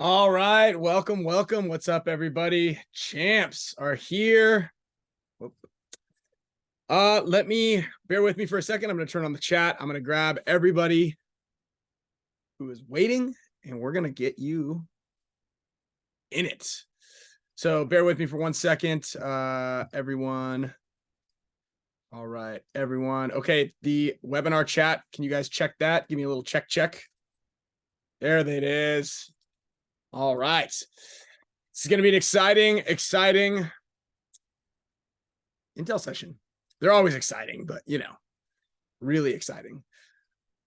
All right, welcome. What's up, everybody? Champs are here. Whoop. Bear with me for a second. I'm going to turn on the chat. I'm going to grab everybody who is waiting, and we're going to get you in it. So bear with me for 1 second, everyone. All right, everyone. Okay, the webinar chat. Can you guys check that? Give me a little check. There it is. All right. This is going to be an exciting Intel session. They're always exciting, but really exciting.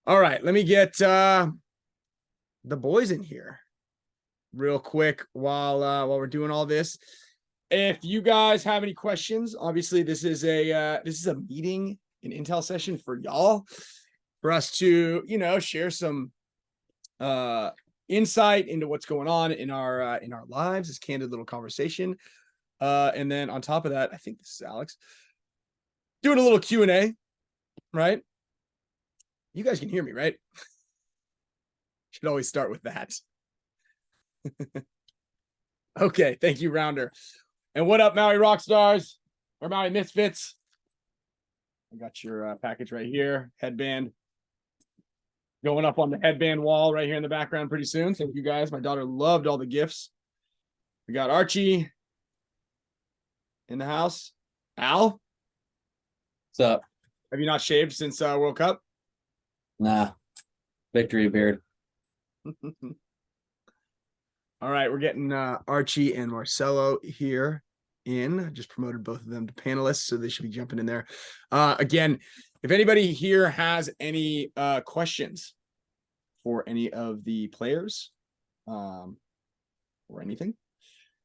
All right, let me get the boys in here real quick while we're doing all this. If you guys have any questions, obviously this is a meeting, an Intel session for y'all, for us to share some insight into what's going on in our lives, this candid little conversation. And then on top of that, I think this is Alex doing a little Q&A, right? You guys can hear me, right? Should always start with that. Okay, thank you, Rounder. And what up, Maui Rockstars or Maui Misfits? I got your package right here, headband. Going up on the headband wall right here in the background pretty soon. Thank you guys. My daughter loved all the gifts. We got Archie in the house. Al? What's up? Have you not shaved since World Cup? Nah. Victory beard. All right, we're getting Archie and Marcelo here in. I just promoted both of them to panelists, so they should be jumping in there. Again, if anybody here has any questions for any of the players or anything,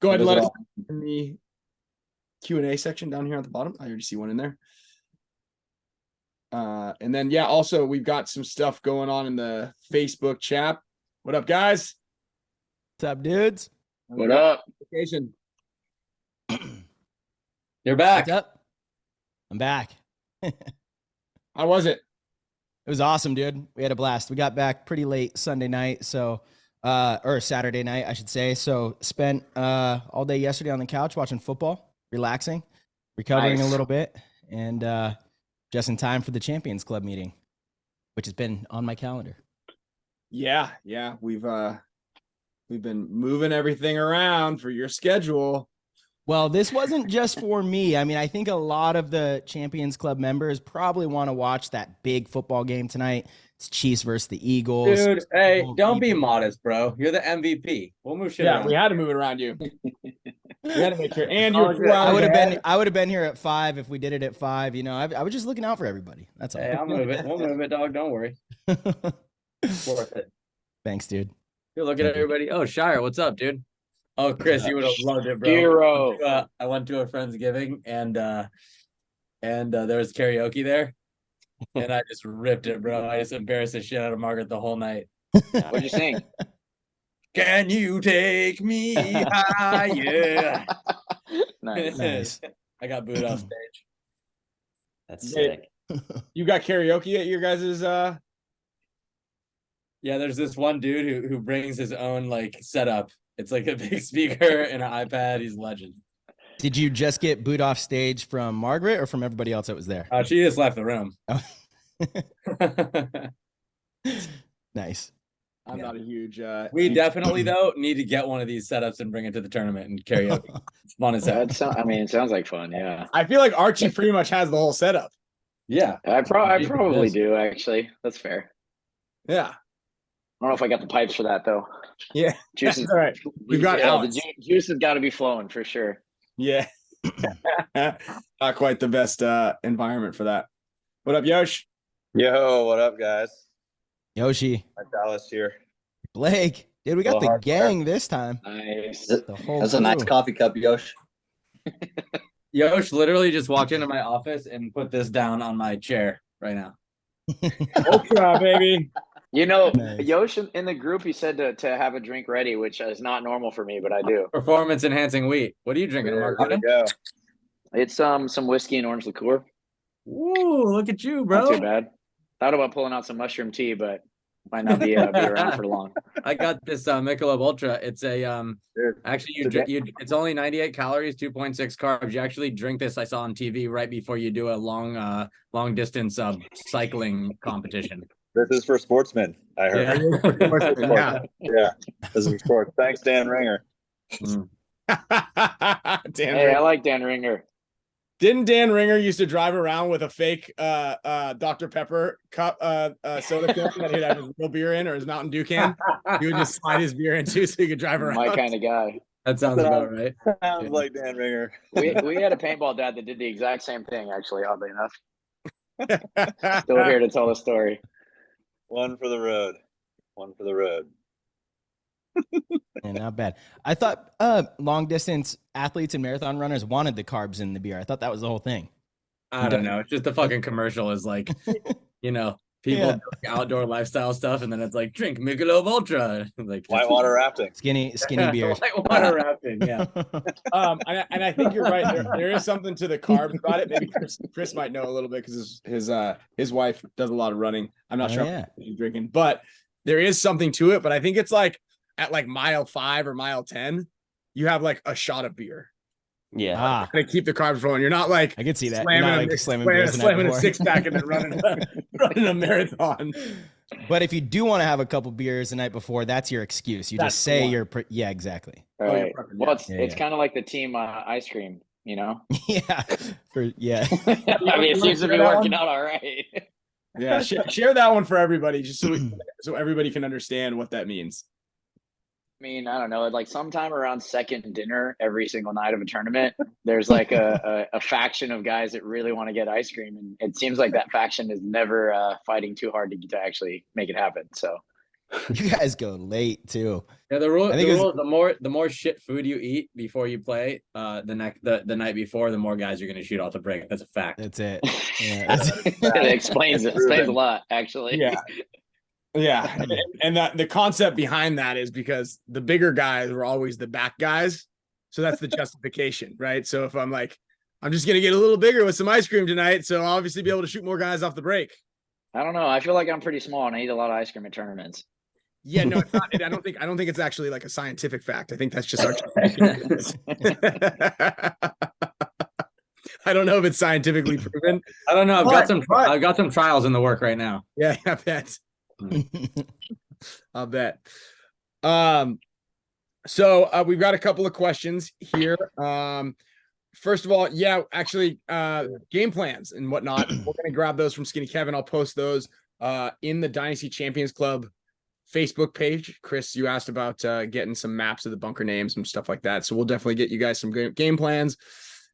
go ahead and let us know in the Q&A section down here at the bottom. I already see one in there. And then, yeah, also we've got some stuff going on in the Facebook chat. What up, guys? What's up, dudes? What up? Vacation. You're back. What's up? I'm back. How was it? It was awesome, dude. We had a blast. We got back pretty late Sunday night, or Saturday night, I should say. So spent all day yesterday on the couch watching football, relaxing, recovering a little bit, and just in time for the Champions Club meeting, which has been on my calendar. Yeah, we've been moving everything around for your schedule. Well, this wasn't just for me. I mean, I think a lot of the Champions Club members probably want to watch that big football game tonight. It's Chiefs versus the Eagles. Dude, hey, don't be modest, bro. You're the MVP. We'll move shit around. We had to move it around you. We had to make sure. And Oh, you're I would have been here at 5 if we did it at 5. I was just looking out for everybody. That's all. Hey, I'll move it. We'll move it, dog. Don't worry. Worth it. Thanks, dude. You're looking at everybody. Oh, Shire, what's up, dude? Oh, Chris, you would have loved it, bro. Zero. I went to a Friendsgiving and there was karaoke there. And I just ripped it, bro. I just embarrassed the shit out of Margaret the whole night. What'd you sing? Can you take me higher? Nice. I got booed off stage. That's sick. You got karaoke at your guys's Yeah, there's this one dude who brings his own setup. It's like a big speaker and an iPad. He's a legend. Did you just get booed off stage from Margaret or from everybody else that was there? She just left the room. Oh. Nice. I'm not a huge we definitely though need to get one of these setups and bring it to the tournament and karaoke. It's fun as hell. it sounds like fun. Yeah. I feel like Archie pretty much has the whole setup. Yeah. I probably do, actually. That's fair. Yeah. I don't know if I got the pipes for that though. Yeah. Juice is all right. We've got Alex. The juice has got to be flowing for sure. Yeah. Not quite the best environment for that. What up, Yosh? Yo, what up, guys? Yoshi. Dallas here. Blake. Dude, we got the gang this time. Nice. That's a nice coffee cup, Yosh. Yosh literally just walked into my office and put this down on my chair right now. Ultra, baby. Nice. Yosh in the group, he said to have a drink ready, which is not normal for me, but I do. Performance enhancing wheat. What are you drinking, Mark? It's some whiskey and orange liqueur. Ooh, look at you, bro. Not too bad. Thought about pulling out some mushroom tea, but Might not be around for long. I got this Michelob Ultra. It's a actually it's only 98 calories, 2.6 carbs. You actually drink this. I saw on TV right before you do a long distance cycling competition. This is for sportsmen, I heard. Yeah. Yeah, this is for sports. Thanks, Dan Ringer. Dan Hey, Ringer. I like Dan Ringer. Didn't Dan Ringer used to drive around with a fake Dr. Pepper cup soda can that he'd have his real beer in or his Mountain Dew can? He would just slide his beer into so he could drive around. My kind of guy. That sounds about right. Sounds like Dan Ringer. We had a paintball dad that did the exact same thing, actually, oddly enough. Still here to tell the story. One for the road. One for the road. Yeah, not bad. I thought long distance athletes and marathon runners wanted the carbs in the beer. I thought that was the whole thing. I don't know. It's just the fucking commercial is like, people doing outdoor lifestyle stuff, and then it's like drink Michelob Ultra, like Whitewater rafting. Skinny beers. Whitewater rafting. Yeah. And I think you're right. There is something to the carbs about it. Maybe Chris might know a little bit because his wife does a lot of running. I'm not sure how much he's drinking, but there is something to it. But I think it's like at like mile 5 or mile 10, you have like a shot of beer. Yeah. To keep the carbs flowing. You're not like I can see that. slamming a 6-pack and then running a marathon. But if you do want to have a couple beers the night before, that's your excuse. You just say yeah, exactly. Right. Well, it's Yeah. kind of like the team ice cream, Yeah. I mean, You it seems to be share that working one? out all right. Yeah, share that one for everybody, just so everybody can understand what that means. I mean, I don't know, like sometime around second dinner every single night of a tournament, there's like a faction of guys that really want to get ice cream. And it seems like that faction is never fighting too hard to actually make it happen. So You guys go late too. Yeah, the more shit food you eat before you play, the night before, the more guys you're gonna shoot off the break. That's a fact. That's it. Yeah, it explains a lot, actually. Yeah. And that the concept behind that is because the bigger guys were always the back guys. So that's the justification, right? So if I'm like, I'm just gonna get a little bigger with some ice cream tonight, so I'll obviously be able to shoot more guys off the break. I don't know. I feel like I'm pretty small and I eat a lot of ice cream at tournaments. Yeah, no, it's not, I don't think it's actually like a scientific fact. I think that's just our I don't know if it's scientifically proven. I don't know. I've got some trials in the work right now. Yeah, I bet. I'll bet. So we've got a couple of questions here. First of all, actually, game plans and whatnot. We're gonna grab those from Skinny Kevin. I'll post those in the Dynasty Champions Club Facebook page. Chris, you asked about getting some maps of the bunker names and stuff like that. So we'll definitely get you guys some game plans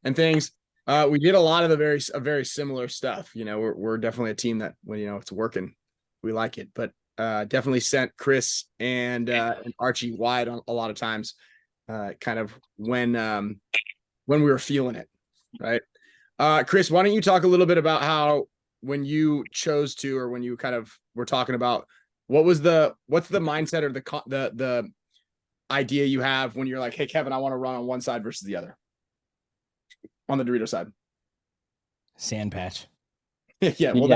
and things. We did a lot of the very similar stuff. We're definitely a team that when it's working, we like it. But definitely sent Chris and Archie wide on a lot of times, kind of when we were feeling it, right? Chris, why don't you talk a little bit about how when you chose to, or when you kind of were talking about what's the mindset or the idea you have when you're like, hey, Kevin, I want to run on one side versus the other on the Dorito side? Sand patch. Yeah. Well,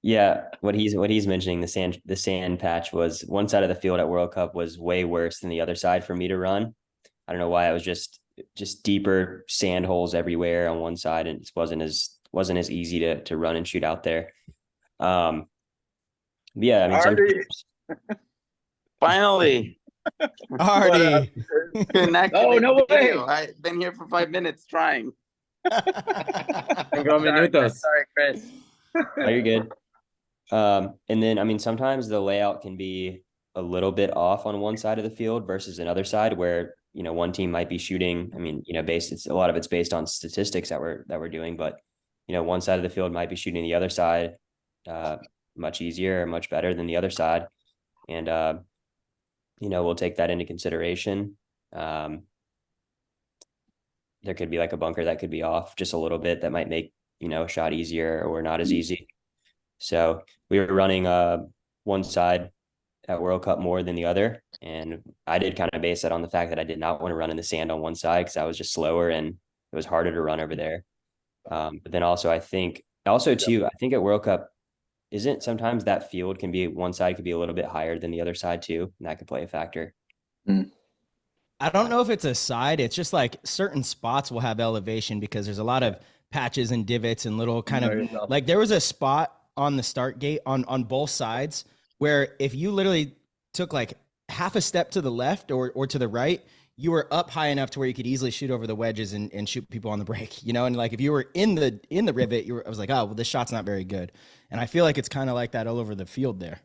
Yeah, what he's mentioning, the sand patch was one side of the field at World Cup was way worse than the other side for me to run. I don't know why. It was just deeper sand holes everywhere on one side, and it wasn't as easy to run and shoot out there. Yeah, I mean, Finally. Artie. Oh, no way. I've been here for 5 minutes trying. Sorry, Chris. Oh, you're good. And then, I mean, sometimes the layout can be a little bit off on one side of the field versus another side where, one team might be shooting. I mean, a lot of it's based on statistics that we're doing, but, one side of the field might be shooting the other side much easier or much better than the other side. And, we'll take that into consideration. There could be like a bunker that could be off just a little bit that might make, a shot easier or not as easy. So we were running one side at World Cup more than the other. And I did kind of base that on the fact that I did not want to run in the sand on one side because I was just slower and it was harder to run over there. But then also I think at World Cup, isn't sometimes that field can be one side could be a little bit higher than the other side too, and that could play a factor. I don't know if it's a side. It's just like certain spots will have elevation because there's a lot of patches and divots and little kind of like there was a spot on the start gate on both sides where if you literally took like half a step to the left or to the right, you were up high enough to where you could easily shoot over the wedges and shoot people on the break, you know? And like, if you were in the rivet, I was like, oh, well, this shot's not very good. And I feel like it's kind of like that all over the field there.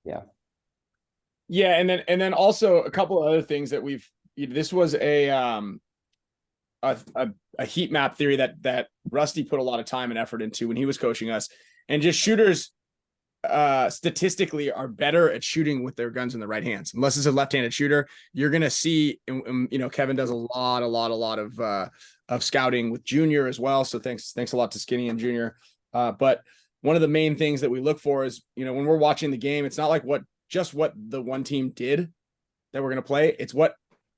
Yeah. Yeah. And then also a couple of other things that this was a heat map theory that Rusty put a lot of time and effort into when he was coaching us, and just shooters statistically are better at shooting with their guns in the right hands. Unless it's a left-handed shooter, you're going to see, you know, Kevin does a lot of scouting with Junior as well. So thanks a lot to Skinny and Junior. But one of the main things that we look for is, you know, when we're watching the game, it's not like what the one team did that we're going to play. It's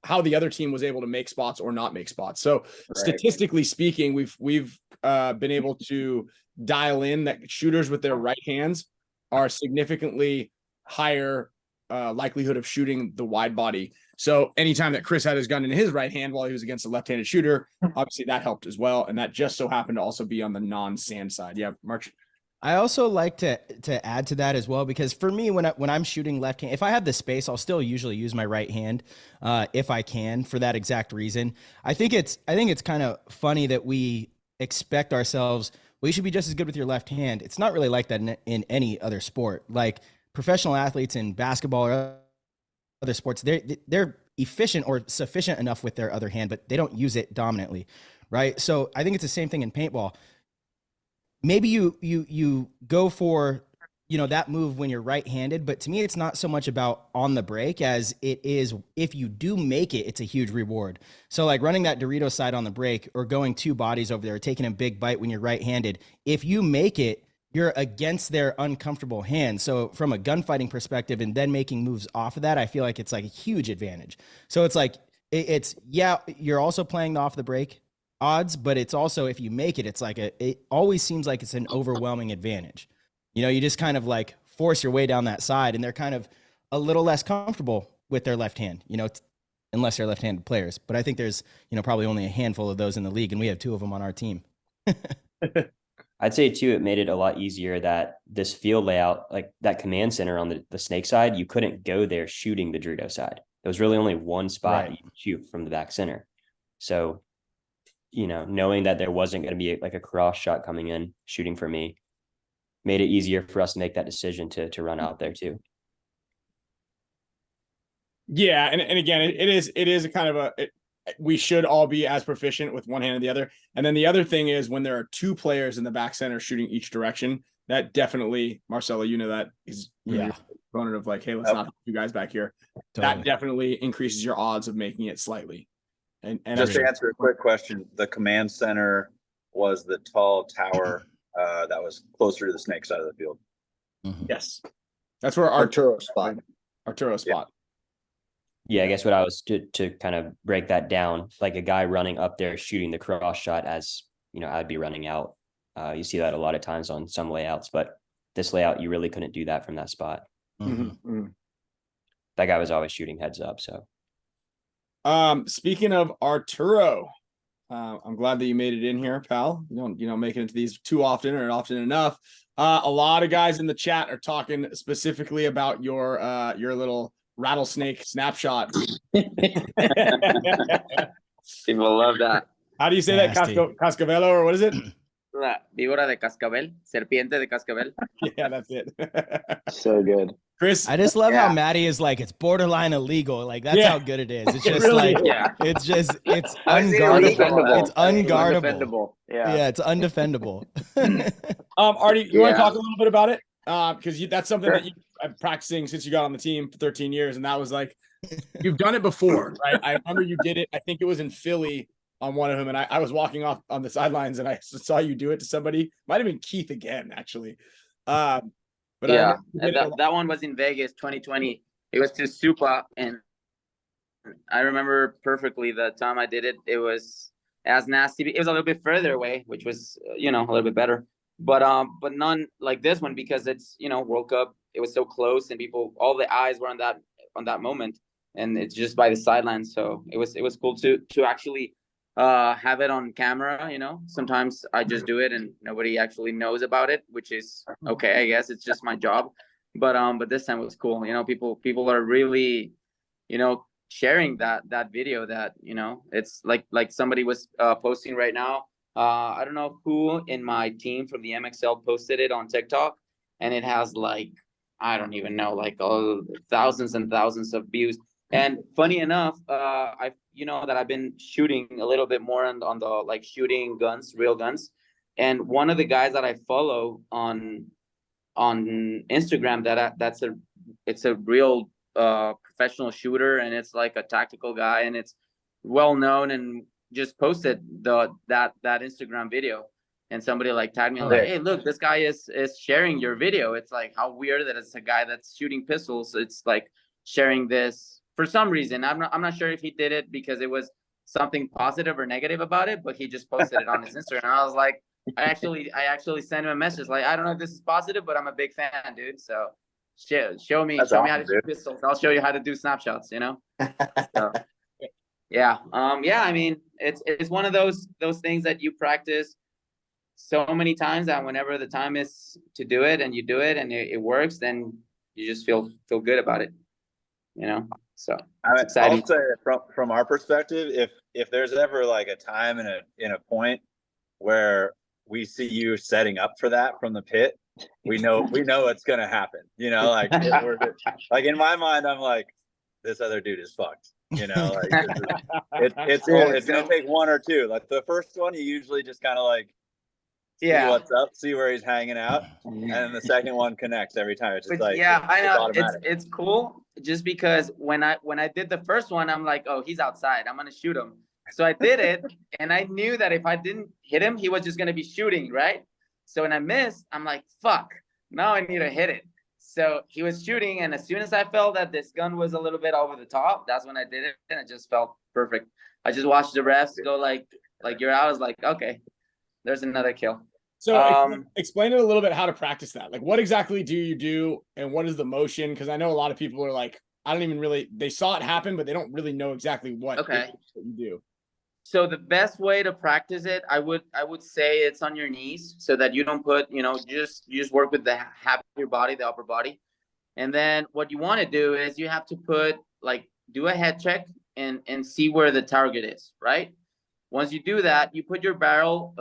how the other team was able to make spots or not make spots. So statistically speaking, we've been able to dial in that shooters with their right hands are significantly higher likelihood of shooting the wide body. So anytime that Chris had his gun in his right hand while he was against a left-handed shooter, obviously that helped as well. And that just so happened to also be on the non-sand side. Yeah, March. I also like to add to that as well, because for me, when I'm shooting left hand, if I have the space, I'll still usually use my right hand if I can, for that exact reason. I think it's kind of funny that we expect ourselves, well, you should be just as good with your left hand. It's not really like that in any other sport. Like professional athletes in basketball or other sports, they're efficient or sufficient enough with their other hand, but they don't use it dominantly, right? So I think it's the same thing in paintball. Maybe you go for, you know, that move when you're right-handed, but to me, it's not so much about on the break as it is if you do make it, it's a huge reward. So like running that Dorito side on the break or going two bodies over there, or taking a big bite when you're right-handed, if you make it, you're against their uncomfortable hand. So from a gunfighting perspective and then making moves off of that, I feel like it's like a huge advantage. So it's like, you're also playing the off the break odds, but it's also, if you make it, it's like it always seems like it's an overwhelming advantage. You know, you just kind of like force your way down that side, and they're kind of a little less comfortable with their left hand, you know, unless they're left-handed players. But I think there's, you know, probably only a handful of those in the league, and we have two of them on our team. I'd say too, it made it a lot easier that this field layout, like that command center on the snake side, you couldn't go there shooting the Dorito side. There was really only one spot that you could shoot from the back center. So, you know, knowing that there wasn't going to be like a cross shot coming in shooting for me made it easier for us to make that decision to run out there too. Yeah, and again, it is a kind of we should all be as proficient with one hand and the other. And then the other thing is when there are two players in the back center shooting each direction, that definitely, Marcelo, you know, that is component of like, hey, let's not have two guys back here. Totally. That definitely increases your odds of making it slightly. And just to answer a quick question, the command center was the tall tower that was closer to the snake side of the field. Mm-hmm. Yes, that's where Arturo spot. Yeah, I guess what I was to kind of break that down, like a guy running up there shooting the cross shot, as you know, I'd be running out. You see that a lot of times on some layouts, but this layout, you really couldn't do that from that spot. Mm-hmm. Mm-hmm. That guy was always shooting heads up. So, speaking of Arturo, I'm glad that you made it in here, pal. You don't make it into these too often or often enough. A lot of guys in the chat are talking specifically about your little rattlesnake snapshot. People love that. How do you say that? Cascabelo, or what is it? La víbora de cascabel, serpiente de cascabel. Yeah, that's it. So good. Chris, I just love how Maddie is like, it's borderline illegal. Like that's how good it is. It's just really it's unguardable. It's unguardable. Yeah, it's undefendable. Artie, you want to talk a little bit about it? Because that's something that you've been practicing since you got on the team for 13 years, and that was like, you've done it before, right? I remember you did it. I think it was in Philly on one of them, and I was walking off on the sidelines, and I saw you do it to somebody. Might have been Keith again, actually. But yeah, that one was in Vegas, 2020. It was to Supa, and I remember perfectly the time I did it. It was as nasty. It was a little bit further away, which was, you know, a little bit better. but none like this one, because it's, you know, World Cup. It was so close, and all the eyes were on that moment, and it's just by the sideline. So it was cool to actually have it on camera. You know, sometimes I just do it and nobody actually knows about it, which is okay, I guess. It's just my job. But this time it was cool. You know, people are really, you know, sharing that video. That, you know, it's like somebody was posting right now. I don't know who in my team from the MXL posted it on TikTok, and it has like, I don't even know, like thousands and thousands of views. And funny enough, you know that I've been shooting a little bit more on the like shooting guns, real guns. And one of the guys that I follow on Instagram, it's a real professional shooter, and it's like a tactical guy, and it's well known, and just posted that Instagram video. And somebody like tagged me, like, hey, look, this guy is sharing your video. It's like, how weird that it's a guy that's shooting pistols. It's like sharing this for some reason. I'm not sure if he did it because it was something positive or negative about it, but he just posted it on his Instagram. And I was like, I actually sent him a message like, I don't know if this is positive, but I'm a big fan, dude. So show me how to shoot pistols. I'll show you how to do snapshots, you know? So, yeah. I mean, it's one of those things that you practice so many times that whenever the time is to do it and you do it and it works, then you just feel good about it, you know? So it's exciting. I'll say from our perspective, if there's ever like a time and a point where we see you setting up for that from the pit, we know it's gonna happen. You know, like like in my mind, I'm like, this other dude is fucked. You know, like it's gonna take one or two. Like the first one, you usually just kind of like see what's up, see where he's hanging out, and then the second one connects every time. It's just like, I know it's cool, just because when I did the first one, I'm like, oh, he's outside, I'm gonna shoot him. So I did it, and I knew that if I didn't hit him, he was just gonna be shooting, right? So when I missed, I'm like, fuck, now I need to hit it. So he was shooting, and as soon as I felt that this gun was a little bit over the top, that's when I did it, and it just felt perfect. I just watched the refs go like you're out. I was like, okay, there's another kill. So explain it a little bit how to practice that. Like, what exactly do you do, and what is the motion? Because I know a lot of people are like, I don't even really, they saw it happen, but they don't really know exactly what you do. So the best way to practice it, I would say it's on your knees, so that you don't put, you just work with the half of your body, the upper body. And then what you want to do is you have to do a head check and see where the target is, right? Once you do that, you put your barrel,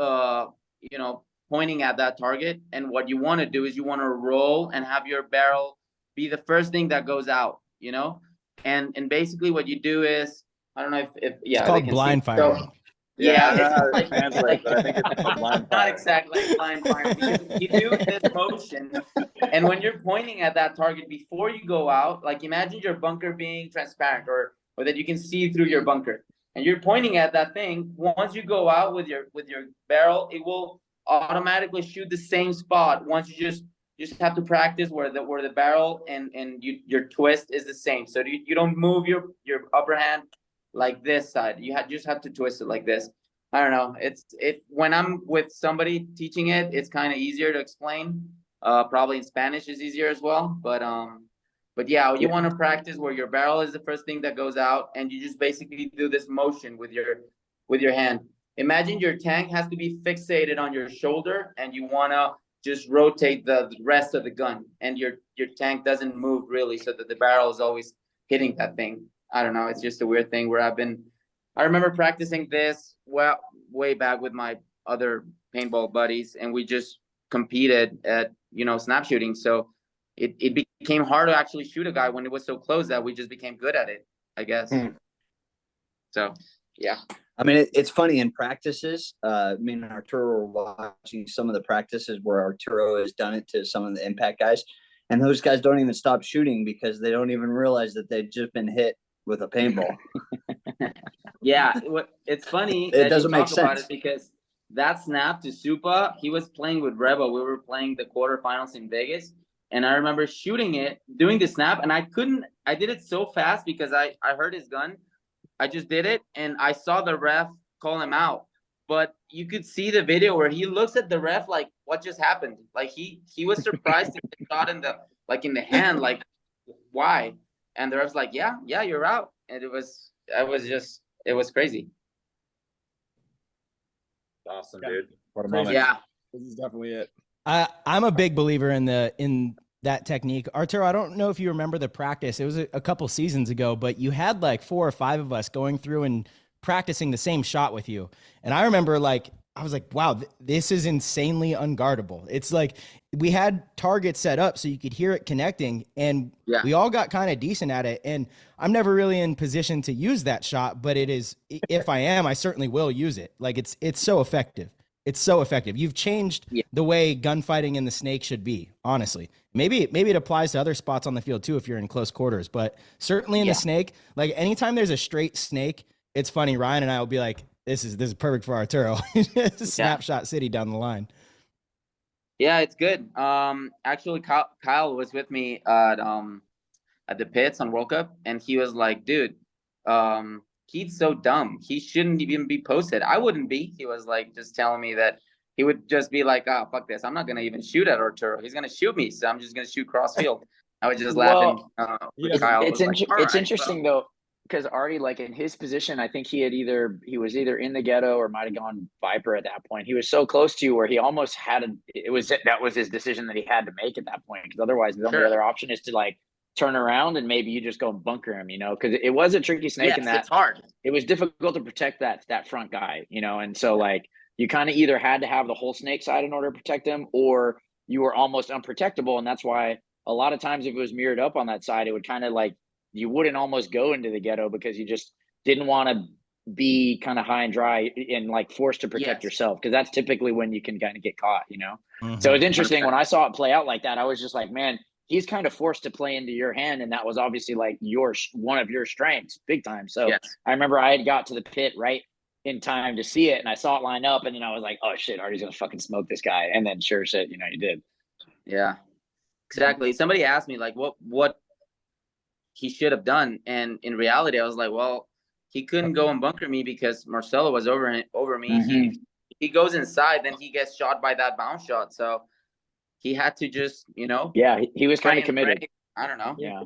pointing at that target. And what you want to do is you want to roll and have your barrel be the first thing that goes out, you know? And basically what you do is, I don't know if it's called blind fire. So, it's like, but I think it's called blind fire. Not exactly blind fire, because you do this motion, and when you're pointing at that target before you go out, like imagine your bunker being transparent, or that you can see through your bunker, and you're pointing at that thing. Once you go out with your barrel, it will automatically shoot the same spot. Once you just have to practice where the barrel and your twist is the same, so you don't move your upper hand like this side. You just have to twist it like this. I don't know. When I'm with somebody teaching it, it's kind of easier to explain. Probably in Spanish is easier as well. But yeah, you want to practice where your barrel is the first thing that goes out, and you just basically do this motion with your hand. Imagine your tank has to be fixated on your shoulder, and you want to just rotate the rest of the gun, and your tank doesn't move really, so that the barrel is always hitting that thing. I don't know. It's just a weird thing where I remember practicing this way back with my other paintball buddies, and we just competed at, snap shooting. So it became hard to actually shoot a guy when it was so close that we just became good at it, I guess. So, yeah. I mean, it's funny in practices. Me and Arturo were watching some of the practices where Arturo has done it to some of the impact guys, and those guys don't even stop shooting because they don't even realize that they've just been hit with a paintball. Yeah, it's funny. It doesn't make sense about it, because that snap to Supa, he was playing with Rebel. We were playing the quarterfinals in Vegas, and I remember shooting it, doing the snap, and I did it so fast because I heard his gun. I just did it, and I saw the ref call him out. But you could see the video where he looks at the ref like, what just happened? Like he was surprised to get shot in the hand, like why? And the ref's like, yeah, you're out. And it was crazy. Awesome, Yeah. dude. What a Crazy. moment. Yeah. This is definitely it. I'm a big believer in that technique. Arturo, I don't know if you remember the practice. It was a couple seasons ago, but you had like 4 or 5 of us going through and practicing the same shot with you. And I remember I was like, wow, this is insanely unguardable. It's like we had targets set up so you could hear it connecting, and we all got kind of decent at it. And I'm never really in position to use that shot, but it is, if I am, I certainly will use it. Like it's so effective. It's so effective. You've changed the way gunfighting in the snake should be, honestly. Maybe it applies to other spots on the field too if you're in close quarters, but certainly in the snake, like anytime there's a straight snake, it's funny, Ryan and I will be like, this is perfect for Arturo. Snapshot city down the line. Yeah, it's good. Actually, Kyle was with me at the pits on World Cup, and he was like, dude, he's so dumb. He shouldn't even be posted. I wouldn't be. He was like just telling me that he would just be like, oh, fuck this. I'm not going to even shoot at Arturo. He's going to shoot me, so I'm just going to shoot cross field. I was just laughing with Kyle. It's interesting, though, because Artie, like in his position, I think he was either in the ghetto or might have gone Viper at that point. He was so close to you where he almost had that was his decision that he had to make at that point, because otherwise the only other option is to like turn around and maybe you just go and bunker him, because it was a tricky snake in that it's hard. It was difficult to protect that front guy, and so like you kind of either had to have the whole snake side in order to protect him, or you were almost unprotectable. And that's why a lot of times if it was mirrored up on that side, it would kind of like, you wouldn't almost go into the ghetto because you just didn't want to be kind of high and dry and like forced to protect yourself, because that's typically when you can kind of get caught, So it's interesting when I saw it play out like that. I was just like, man, he's kind of forced to play into your hand, and that was obviously like one of your strengths big time. So I remember I had got to the pit right in time to see it, and I saw it line up, and then I was like, oh shit, Artie's gonna fucking smoke this guy. And then sure shit, you did. Yeah, exactly. Somebody asked me like what he should have done, and in reality I was like, well, he couldn't go and bunker me because Marcelo was over me. Mm-hmm. He goes inside, then he gets shot by that bounce shot, so he had to just he was kind of committed. I don't know. Yeah,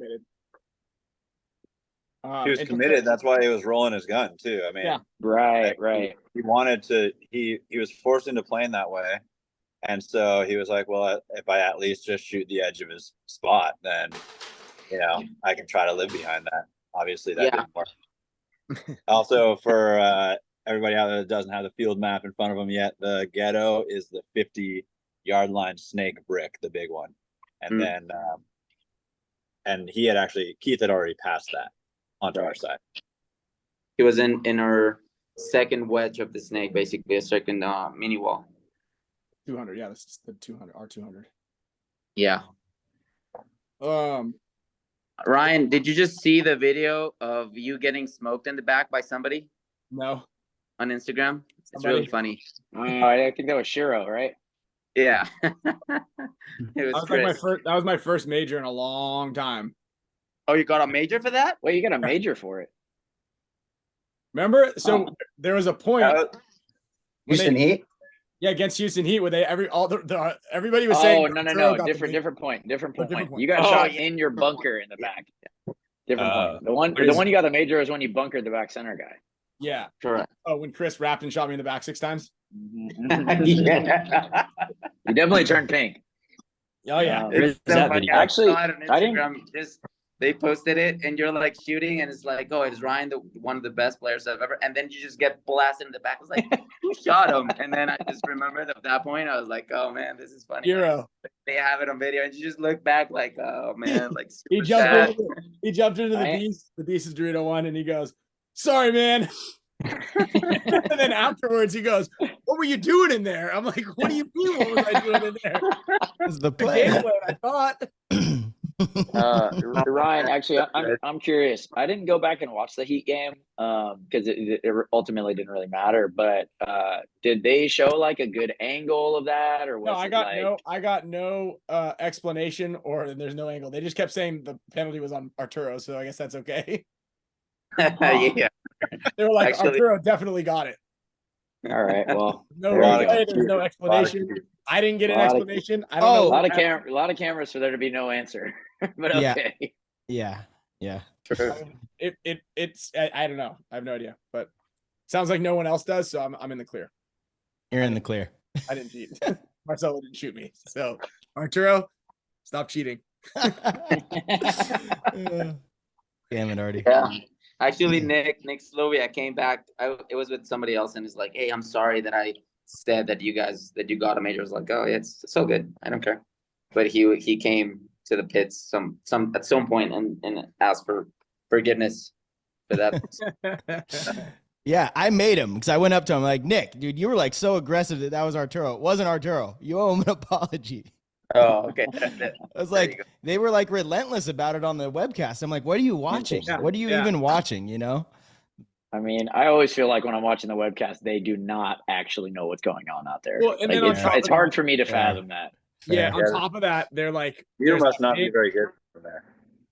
he was committed. That's why he was rolling his gun too. I mean, right. He wanted to. He was forced into playing that way, and so he was like, well, if I at least just shoot the edge of his spot, then I can try to live behind that. Obviously, that didn't work. Also, for everybody out there that doesn't have the field map in front of them yet, the ghetto is the 50-yard line snake brick, the big one. And then, and Keith had already passed that onto our side. He was in our second wedge of the snake, basically a second mini wall. 200, yeah, this is the 200, R200. Yeah. Ryan, did you just see the video of you getting smoked in the back by somebody? No. On Instagram? It's really funny. I think that was Shiro, right? Yeah. It was Chris. That was my first major in a long time. Oh, you got a major for that? Well, you got a major for it. Remember? So there was a point. Houston Heat? Yeah, against Houston Heat, where everybody was saying. Oh, no. Different point. You got shot in your bunker in the back. Different point. The one you got the major is when you bunkered the back center guy. Yeah. Correct. Oh, when Chris rapped and shot me in the back 6 times? Yeah. You definitely turned pink. Oh, yeah. It's so that funny. video? Actually, I didn't. They posted it, and you're like shooting, and it's like, oh, is Ryan one of the best players I've ever? And then you just get blasted in the back. I was like, who shot him? And then I just remembered at that point, I was like, oh man, this is funny. Hero. They have it on video, and you just look back like, oh man, like he jumped into the beast. The beast is Dorito 1, and he goes, "Sorry, man." And then afterwards, he goes, "What were you doing in there?" I'm like, "What do you mean? What was I doing in there?" This is the play. I thought. Ryan, actually, I'm curious. I didn't go back and watch the Heat game because it ultimately didn't really matter. But did they show like a good angle of that, or was I got no explanation, or there's no angle. They just kept saying the penalty was on Arturo, so I guess that's okay. Yeah. They were like, Actually, Arturo definitely got it. All right. Well, There's no explanation. I didn't get an Lot of- explanation. I don't know. Oh. A what lot of cameras for there to be no answer. But Yeah. okay. Yeah. Yeah. it's I don't know. I have no idea, but sounds like no one else does, so I'm in the clear. You're in the clear. I didn't cheat. Marcelo didn't shoot me. So Arturo, stop cheating. Damn it, Artie. Yeah. Actually, Nick Slovia came back. It was with somebody else, and he's like, "Hey, I'm sorry that I said that you got a major." I was like, "Oh, it's so good. I don't care." But he came to the pits at some point and asked for forgiveness for that. Yeah, I made him because I went up to him like, Nick, dude, you were like so aggressive that was Arturo. It wasn't Arturo. You owe him an apology. Oh, okay. I was like, they were like relentless about it on the webcast. I'm like, what are you watching? Yeah, What are you even watching? You know? I mean, I always feel like when I'm watching the webcast, they do not actually know what's going on out there. Well, and Like, then on it's, top of it's hard for me to fathom that. Yeah, Fair. on top of that, they're like You there's must that not be big- very good from there.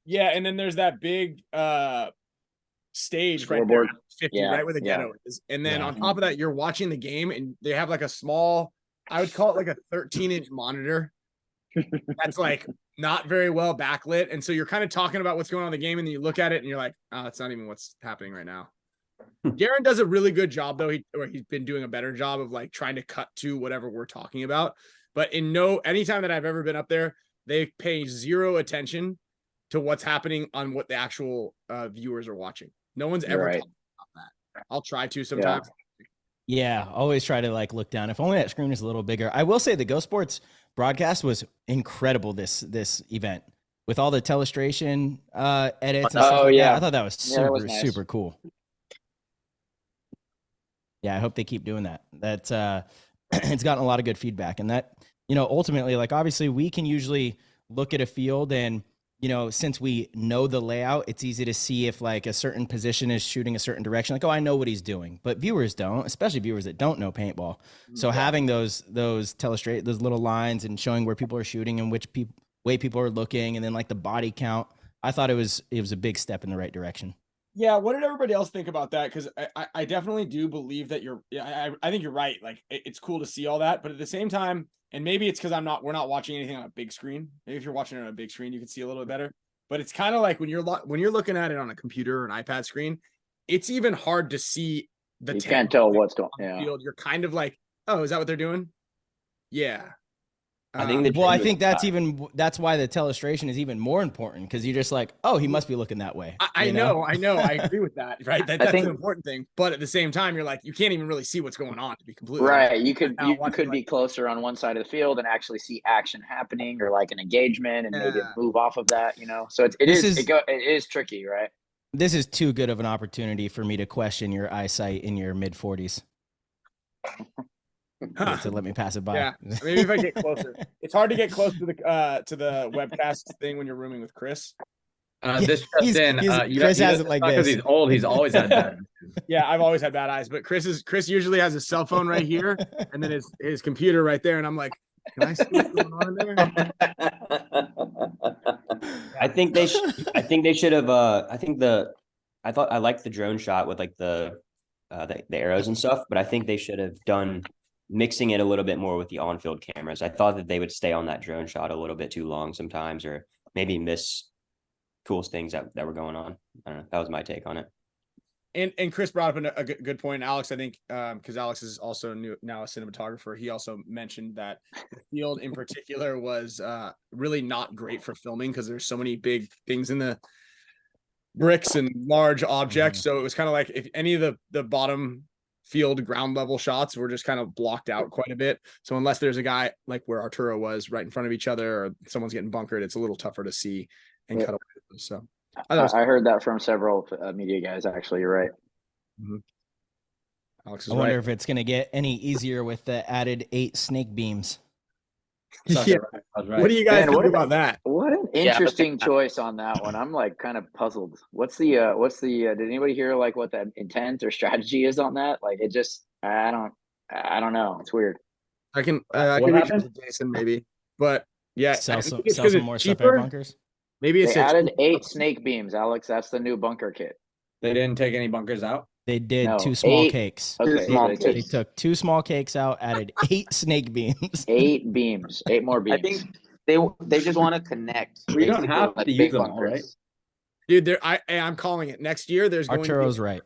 Yeah, and then there's that big stage right there, Scoreboard. 50, Yeah, right where the yeah. ghetto is. And then Yeah. on top of that, you're watching the game and they have like a small, I would call it like a 13-inch monitor that's like not very well backlit. And so you're kind of talking about what's going on in the game, and then you look at it and you're like, oh, that's not even what's happening right now. Garen does a really good job though. He's been doing a better job of like trying to cut to whatever we're talking about. But anytime that I've ever been up there, they pay zero attention to what's happening on what the actual viewers are watching. No one's ever Right. talking about that. I'll try to sometimes. Yeah, always try to like look down. If only that screen is a little bigger. I will say the Go Sports broadcast was incredible this event with all the telestration edits and stuff like that. I thought that was super nice. super cool. Yeah, I hope they keep doing that. That's it's gotten a lot of good feedback, and that, you know, ultimately, like obviously we can usually look at a field and, you know, since we know the layout, it's easy to see if like a certain position is shooting a certain direction. Like, oh, I know what he's doing, but viewers don't, especially viewers that don't know paintball. So having those telestrate, those little lines and showing where people are shooting and which way people are looking, and then like the body count, I thought it was a big step in the right direction. Yeah, what did everybody else think about that? Because I definitely do believe that I think you're right. Like it's cool to see all that, but at the same time, and maybe it's because we're not watching anything on a big screen. Maybe if you're watching it on a big screen, you can see a little bit better. But it's kind of like when you're looking at it on a computer or an iPad screen, it's even hard to see the. You can't tell what's going on. the Yeah. field. You're kind of like, oh, is that what they're doing? Yeah. I think Well, I think that's why the telestration is even more important, because you're just like, oh, he must be looking that way. I know. I agree with that. Right. That's think- an important thing. But at the same time, you're like, you can't even really see what's going on, to be completely Right. honest. You could Now watching, be closer on one side of the field and actually see action happening, or like an engagement, and maybe Yeah. move off of that, you know. So it is tricky, right? This is too good of an opportunity for me to question your eyesight in your mid 40s. Huh. To let me pass it by. Yeah, maybe if I get closer. It's hard to get close to the webcast thing when you're rooming with Chris. This just in. Chris has it like because this. he's old. He's always had that. Yeah, I've always had bad eyes, but Chris usually has his cell phone right here and then his computer right there, and I'm like, can I see what's going on in there? I think they should have. I liked the drone shot with like the arrows and stuff, but I think they should have done mixing it a little bit more with the on-field cameras. I thought that they would stay on that drone shot a little bit too long sometimes, or maybe miss cool things that were going on. I don't know. That was my take on it. And Chris brought up a good point. Alex, I think, because Alex is also now a cinematographer, he also mentioned that the field in particular was really not great for filming because there's so many big things in the bricks and large objects. So it was kind of like if any of the bottom field ground level shots were just kind of blocked out quite a bit. So unless there's a guy like where Arturo was right in front of each other, or someone's getting bunkered, it's a little tougher to see and cut away. So I heard that from several media guys. Actually, you're right. Alex is I wonder right. if it's going to get any easier with the added 8 snake beams. Yeah. I was right. What do you guys Man, think about that? What an Yeah, but- interesting choice on that one. I'm like kind of puzzled. What's the did anybody hear like what that intent or strategy is on that? Like it just, I don't know. It's weird. I can What reach out happened? to Jason maybe, but yeah, Sell I some, think it's sell 'cause some it's more cheaper. sub-air bunkers. Maybe it's They added 8 snake beams, Alex. That's the new bunker kit. They didn't take any bunkers out. They did No, 2 small 8. cakes. Okay, small so They took 2 small cakes out, added 8 snake beams. 8 beams, 8 more beams. I think they just want to connect. We don't basically, have like to use big them all, right? bunkers. Dude, I'm calling it. Next year, there's going to Arturo's be, right.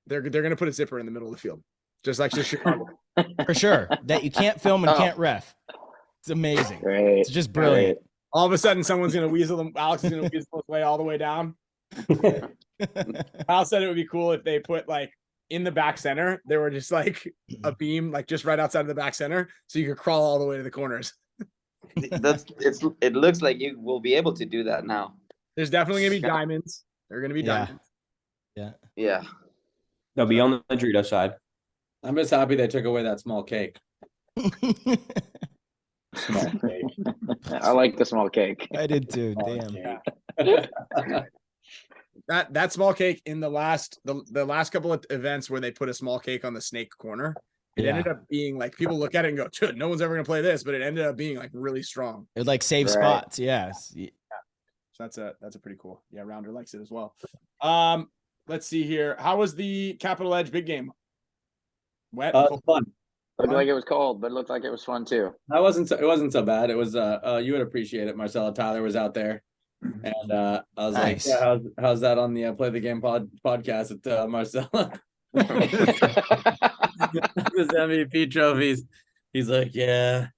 they're going to put a zipper in the middle of the field, just like Chicago. For sure. That you can't film and can't ref. It's amazing. Great. It's just brilliant. All of a sudden, someone's going to weasel them. Alex is going to weasel his way all the way down. Al said it would be cool if they put like in the back center, there were just like a beam, like just right outside of the back center, so you could crawl all the way to the corners. It looks like you will be able to do that now. There's definitely going to be diamonds. There are going to be Yeah. diamonds. Yeah. They'll be on the Drito side. I'm just happy they took away that small cake. Small cake. I like the small cake. I did too. Small Damn. cake. That small cake in the last couple of events where they put a small cake on the snake corner, it Yeah. ended up being like people look at it and go, "Dude, no one's ever going to play this," but it ended up being like really strong. It would like save Right. spots. Yes. So that's a pretty cool. Yeah, Rounder likes it as well. Let's see here. How was the Capital Edge big game? Wet. Cold? Fun. Looked like it was cold, but it looked like it was fun too. It wasn't so bad. It was you would appreciate it, Marcella. Tyler was out there. And I was Nice. like, yeah, how's that on the Play the Game podcast with Marcella? His MVP trophies. He's like, yeah,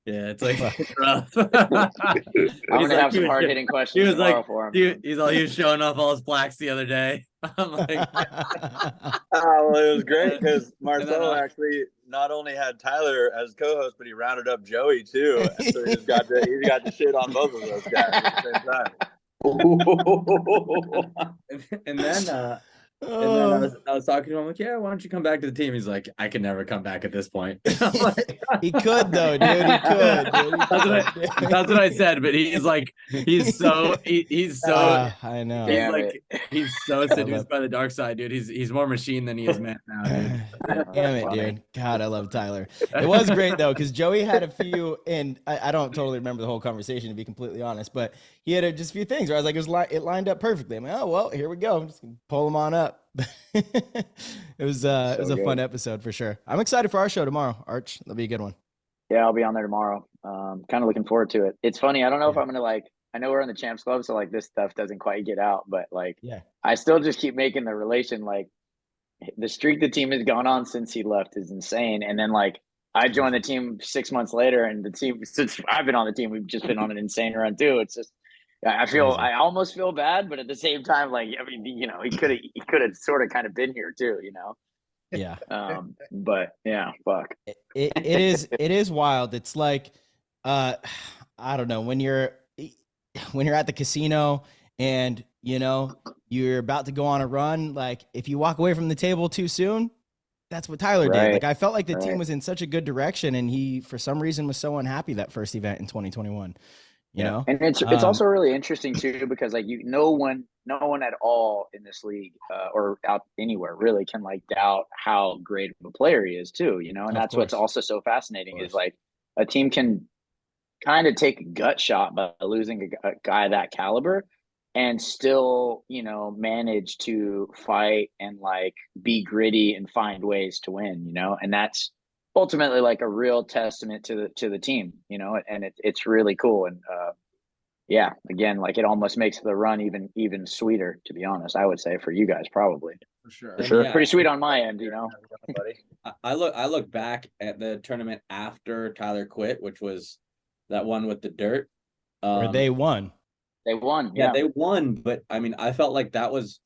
it's like it's rough. I'm gonna have some hard hitting questions was tomorrow like, for him. he was showing off all his plaques the other day. I'm like, Oh, well, it was great because Marcelo I- actually not only had Tyler as co-host, but he rounded up Joey too. And so he's got to shit on both of those guys at the same time. and then Oh, I was talking to him, I'm like, yeah, why don't you come back to the team? He's like, I can never come back at this point. I'm like, he could though, dude. He could. Dude. that's what I said, but he's like, he's so I know. he's Damn like he's so seduced by the dark side, dude. He's more machine than he is man now, dude. Damn it, dude. God, I love Tyler. It was great though, because Joey had a few, and I don't totally remember the whole conversation to be completely honest, but he had just a few things where I was like, it lined up perfectly. I'm like, oh well, here we go. I'm just gonna pull him on up. It was a fun episode for sure. I'm excited for our show tomorrow, Arch. That'll be a good one. Yeah, I'll be on there tomorrow. Kind of looking forward to it. It's funny. I don't know if I'm gonna I know we're in the Champs Club, so like this stuff doesn't quite get out, but like Yeah. I still just keep making the relation. Like the streak the team has gone on since he left is insane. And then like I joined the team 6 months later, and the team since I've been on the team, we've just been on an insane run too. It's just I almost feel bad, but at the same time, like I mean, you know, he could have sort of kind of been here too, you know. Yeah. But yeah, fuck. It is wild. It's like I don't know, when you're at the casino and you know you're about to go on a run, like if you walk away from the table too soon, that's what Tyler did. Right. Like I felt like the team Right. was in such a good direction, and he for some reason was so unhappy that first event in 2021. You know, And it's also really interesting too, because like no one at all in this league or out anywhere really can like doubt how great of a player he is too, you know. And Of that's what's course. also so fascinating is like a team can kind of take a gut shot by losing a guy that caliber and still, you know, manage to fight and like be gritty and find ways to win, you know. And that's ultimately like a real testament to the team, you know, and it's really cool. And yeah, again, like it almost makes the run even sweeter, to be honest. I would say for you guys, probably. For sure. And Sure. yeah, Pretty sweet on my end, you know. I look back at the tournament after Tyler quit, which was that one with the dirt. where they won. They won. Yeah, Yeah. they won, but I mean, I felt like that was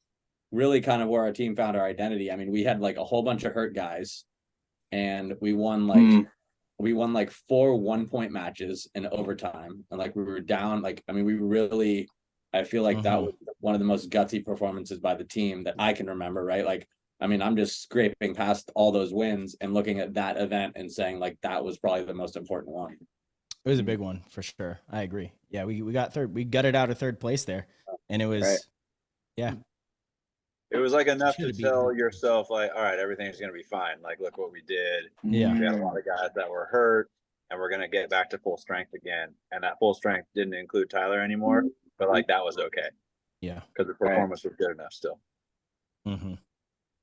really kind of where our team found our identity. I mean, we had like a whole bunch of hurt guys, and we won like 4 1-point matches in overtime, and like we were down. Like I mean, we really, I feel like that was one of the most gutsy performances by the team that I can remember. Right, like I mean, I'm just scraping past all those wins and looking at that event and saying like that was probably the most important one. It was a big one for sure. I agree. Yeah, we got third. We gutted out of third place there, and it was, Right. yeah. It was like enough to Should've tell beaten. yourself, like, all right, everything's gonna be fine. Like, look what we did. Yeah. We had a lot of guys that were hurt, and we're gonna get back to full strength again. And that full strength didn't include Tyler anymore, but like that was okay Yeah. because the performance was good enough still. Mm-hmm.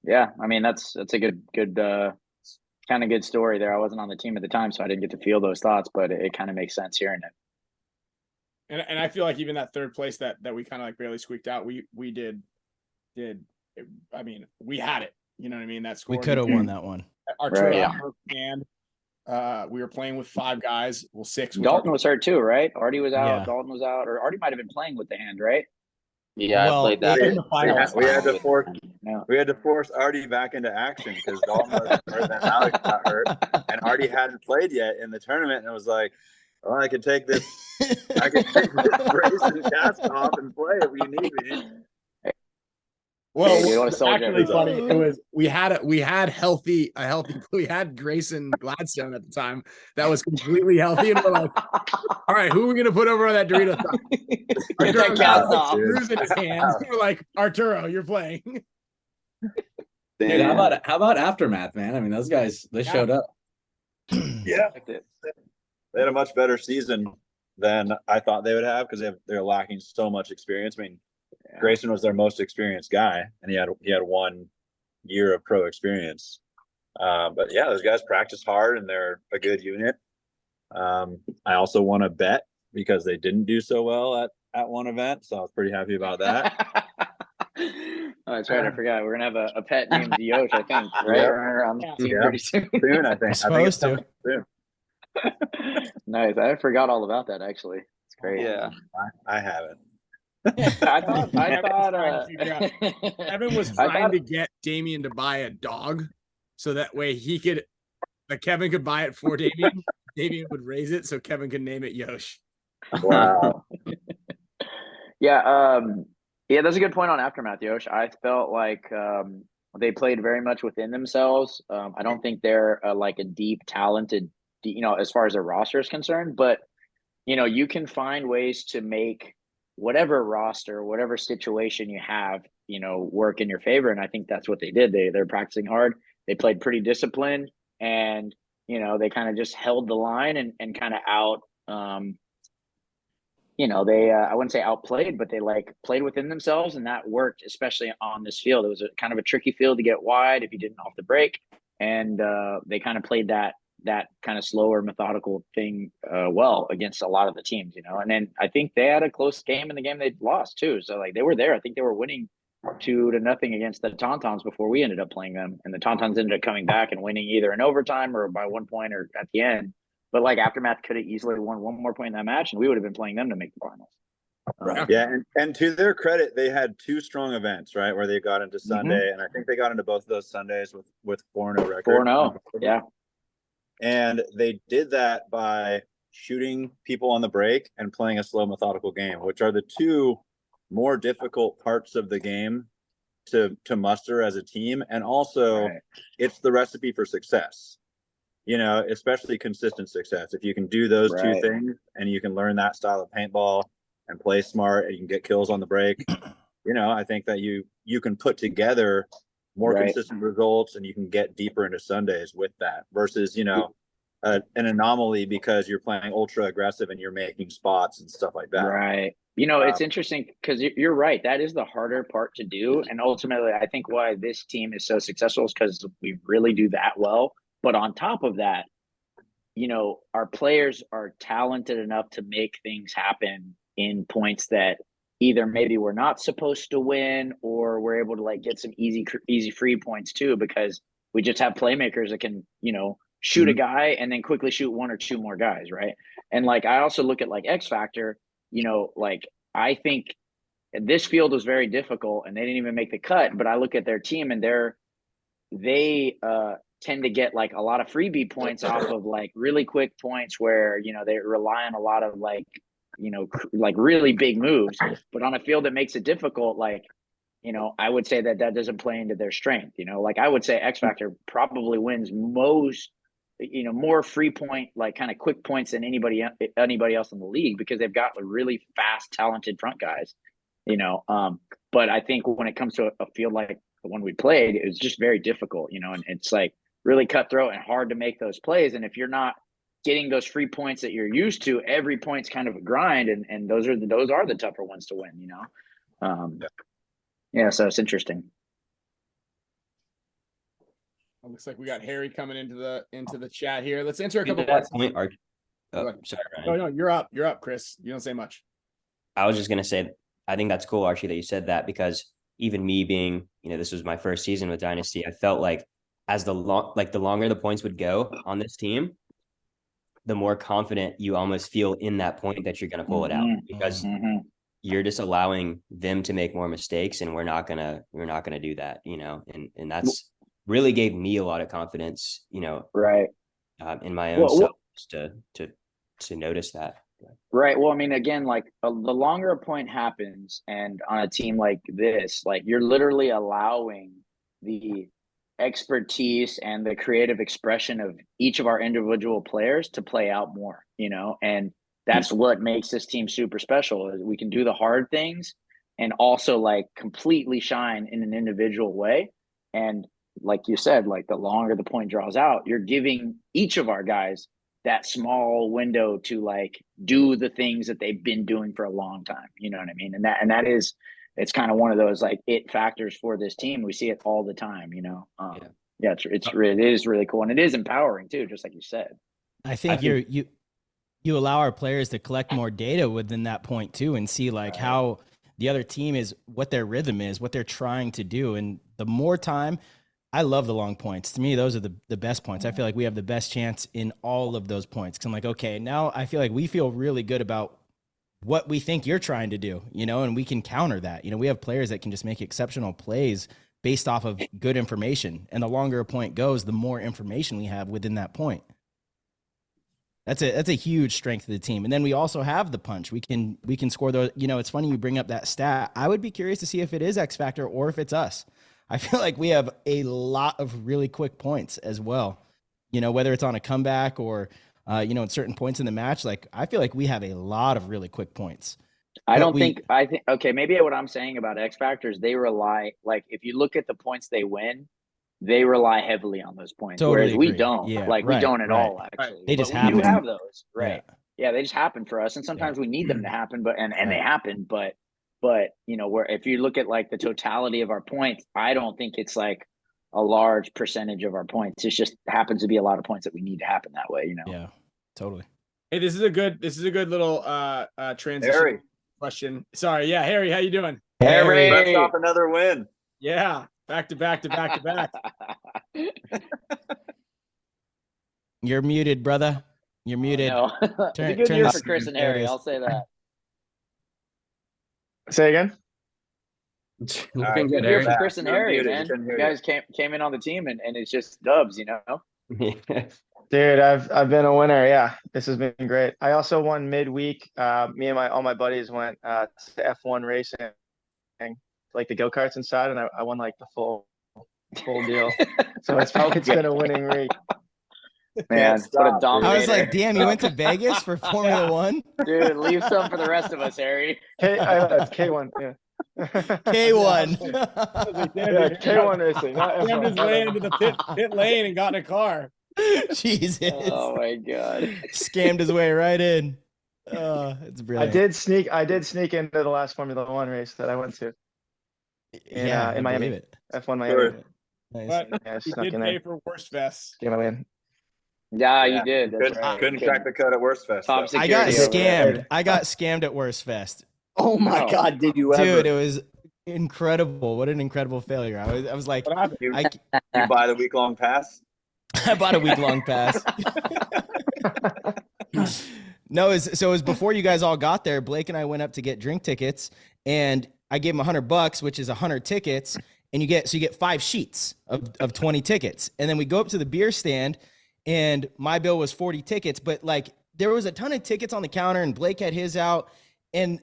Yeah, I mean that's a good kind of good story there. I wasn't on the team at the time, so I didn't get to feel those thoughts, but it kind of makes sense hearing it. And I feel like even that third place that we kind of like barely squeaked out, we did. I mean, we had it. You know what I mean? That score. We could have won that one. Arturo Right. and we were playing with 5 guys. Well, 6. Dalton was hurt too, right? Artie was out. Yeah. Dalton was out, or Artie might have been playing with the hand, right? Yeah, Well, I played that. in the finals. We had to with- force No. we had to force Artie back into action because Dalton was hurt, then Alex got hurt, and Artie hadn't played yet in the tournament, and it was like, oh, I could take this brace and cast off and play if you need me. Well, Hey, dude, what a it's soldier. actually funny. It was we had we had Grayson Gladstone at the time that was completely healthy, and we're like, all right, who are we gonna put over on that Dorito side? Get that Arturo cast got off. screws in his hands. We're like, Arturo, you're playing. Dude, how about Aftermath, man? I mean, those guys, they showed up. Yeah, they had a much better season than I thought they would have because they're lacking so much experience. I mean, Grayson was their most experienced guy, and he had 1 year of pro experience. But yeah, those guys practice hard, and they're a good unit. I also won a bet because they didn't do so well at one event, so I was pretty happy about that. Oh, that's right. I forgot. We're gonna have a pet named Yosh, I think, right? Yeah. Around the team Yeah. pretty soon. Soon, I think. We're I think it's supposed coming soon. Nice. I forgot all about that actually. It's great. Yeah. I haven't. I thought Evan was trying to get Damien to buy a dog so that way Kevin could buy it for Damien. Damien would raise it so Kevin could name it Yosh. Wow. Yeah, that's a good point on Aftermath, Yosh. I felt like they played very much within themselves. I don't think they're like a deep, talented, as far as their roster is concerned, but you can find ways to make whatever roster, whatever situation you have, work in your favor. And I think that's what they did. They're practicing hard. They played pretty disciplined, and they kind of just held the line and kind of out. They I wouldn't say outplayed, but they like played within themselves, and that worked, especially on this field. It was a kind of a tricky field to get wide if you didn't off the break, and they kind of played that kind of slower, methodical thing well against a lot of the teams, And then I think they had a close game in the game they lost too. So like they were there. I think they were winning 2-0 against the Tauntauns before we ended up playing them, and the Tauntauns ended up coming back and winning either in overtime or by 1 point or at the end. But like Aftermath could have easily won 1 more point in that match, and we would have been playing them to make the finals. Yeah, and to their credit, they had 2 strong events, right, where they got into Sunday, and I think they got into both of those Sundays with 4-0 record. 4-0, yeah. And they did that by shooting people on the break and playing a slow, methodical game, which are the 2 more difficult parts of the game to muster as a team. And also, It's the recipe for success. Especially consistent success. If you can do those 2 things and you can learn that style of paintball and play smart and you can get kills on the break, I think that you can put together more consistent results and you can get deeper into Sundays with that versus, an anomaly because you're playing ultra aggressive and you're making spots and stuff like that. Right. It's interesting because you're right. That is the harder part to do. And ultimately, I think why this team is so successful is because we really do that well. But on top of that, our players are talented enough to make things happen in points that either maybe we're not supposed to win, or we're able to like get some easy free points too, because we just have playmakers that can, shoot a guy and then quickly shoot 1 or 2 more guys. Right. And like, I also look at like X Factor, like I think this field was very difficult and they didn't even make the cut, but I look at their team and they tend to get like a lot of freebie points off of like really quick points where, they rely on a lot of like, like really big moves, but on a field that makes it difficult, like, I would say that doesn't play into their strength, like I would say X Factor probably wins most, more free point, like kind of quick points than anybody else in the league because they've got really fast, talented front guys, but I think when it comes to a field like the one we played, it was just very difficult, and it's like really cutthroat and hard to make those plays. And if you're not getting those free points that you're used to, every point's kind of a grind, and those are the tougher ones to win, so it's interesting. looks like we got Harry coming into the chat here. Let's answer a couple That questions. point, Go ahead. sorry, Ryan. No, you're up. You're up, Chris. You don't say much. I was just gonna say, I think that's cool, Archie, that you said that, because even me being, this was my first season with Dynasty, I felt like as the longer the points would go on this team, the more confident you almost feel in that point that you're gonna pull it out, because you're just allowing them to make more mistakes, and we're not gonna do that, and that's really gave me a lot of confidence, Right. In my own self to notice that. Right. Well, I mean, again, like the longer a point happens, and on a team like this, like you're literally allowing the expertise and the creative expression of each of our individual players to play out more, and that's what makes this team super special, is we can do the hard things and also like completely shine in an individual way. And like you said, like the longer the point draws out, you're giving each of our guys that small window to like do the things that they've been doing for a long time. You know what I mean? And that is, it's kind of one of those like it factors for this team. We see it all the time, Yeah, it is really cool. And it is empowering too, just like you said. I think you allow our players to collect more data within that point too, and see like how the other team is, what their rhythm is, what they're trying to do. And the more time, I love the long points. To me, those are the best points. I feel like we have the best chance in all of those points. Cause I'm like, okay, now I feel like we feel really good about what we think you're trying to do, and we can counter that. We have players that can just make exceptional plays based off of good information. And the longer a point goes, the more information we have within that point. That's a huge strength of the team. And then we also have the punch. We can score those. It's funny you bring up that stat. I would be curious to see if it is X Factor or if it's us. I feel like we have a lot of really quick points as well. Whether it's on a comeback or, at certain points in the match, like I feel like we have a lot of really quick points. I think, okay, maybe what I'm saying about X Factors, they rely, like if you look at the points they win, they rely heavily on those points. Totally whereas we agree. don't, Yeah, we don't at all actually. They just But happen. we do have those, right? Yeah. They just happen for us. And sometimes we need them to happen, but they happen, but where if you look at like the totality of our points, I don't think it's like a large percentage of our points. It just happens to be a lot of points that we need to happen that way, Yeah, totally. Hey, this is a good little transition Harry. question. Sorry, yeah, Harry, how you doing? Harry. Let's off another win. Yeah, back to back. You're muted, brother. You're muted. No. It's a good year for Chris and Harry. I'll say that. Say again. Looking good, Good year Harry. for Chris and You're Harry, muted. man. You couldn't hear You guys came in on the team and it's just dubs, Dude, I've been a winner. Yeah, this has been great. I also won midweek. Me and all my buddies went to F1 racing, like the go-karts inside, and I won like the full deal. So it's been a winning week. Man, what a dominator. I was like, damn, you went to Vegas for Formula One? Dude, leave some for the rest of us, Harry. It's K1, yeah. K1. Yeah, K1 racing. Not Sam F1. just ran into the pit lane and got in a car. Jesus. Oh my god. Scammed his way right in. It's brilliant. I did sneak into the last Formula One race that I went to. In I Miami. believe it. F1 Miami. Sure. Nice. But Yeah, I you snuck did in pay there. for Worst Fest. Get my win. Yeah, you did. That's Couldn't, right. couldn't crack the code at Worst Fest. Top though. I got security over there. scammed. I got scammed at Worst Fest. Oh my Oh. God, did you ever? Dude, it was incredible. What an incredible failure. I was like, What happened? You, I you buy the week-long pass? bought a week-long pass. No, it was before you guys all got there. Blake and I went up to get drink tickets, and I gave him $100, which is 100 tickets, and you get 5 sheets of 20 tickets. And then we go up to the beer stand, and my bill was 40 tickets, but like there was a ton of tickets on the counter, and Blake had his out, and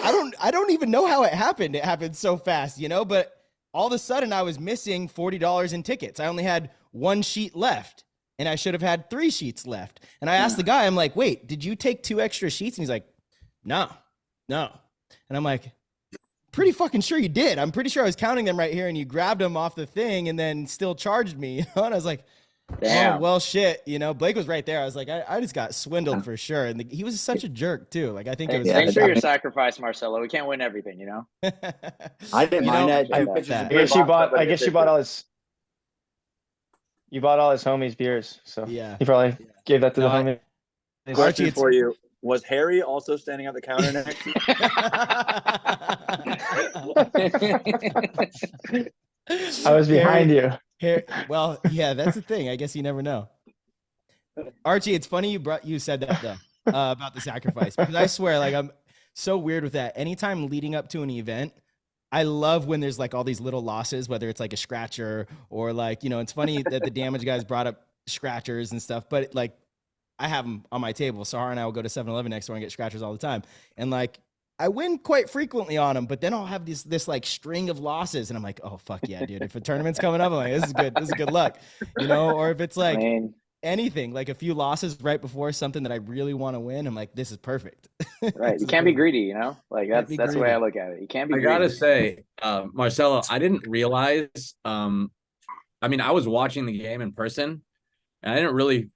I don't even know how it happened. It happened so fast, but all of a sudden I was missing $40 in tickets. I only had 1 sheet left, and I should have had 3 sheets left. And I asked the guy, I'm like, wait, did you take 2 extra sheets? And he's like, no. And I'm like, pretty fucking sure you did. I'm pretty sure I was counting them right here, and you grabbed them off the thing and then still charged me. And I was like, Damn. oh, well, shit. Blake was right there. I was like, I just got swindled for sure. And he was such a jerk too. Like, I think it was. Make sure you're sacrificed, Marcelo. We can't win everything, I didn't mind that. I I bet that. I guess you bought all his. You bought all his homies beers, so Yeah. he probably gave that to the No, homies. Question it's- for you: was Harry also standing at the counter next to you? I was behind you. Well, yeah, that's the thing. I guess you never know. Archie, it's funny you said that though about the sacrifice, because I swear, like, I'm so weird with that. Anytime leading up to an event, I love when there's like all these little losses, whether it's like a scratcher or like, you know, it's funny that the damage guys brought up scratchers and stuff, but like I have them on my table. Sahar and I will go to 7-Eleven next door and get scratchers all the time. And like, I win quite frequently on them, but then I'll have this like string of losses, and I'm like, oh fuck yeah, dude! If a tournament's coming up, I'm like, this is good. This is good luck, you know. Or if it's like anything, like a few losses right before something that I really want to win, I'm like, this is perfect. Right, you can't be greedy, you know. Like that's the way I look at it. You can't be. I gotta say, Marcelo, I didn't realize. I mean, I was watching the game in person, and I didn't really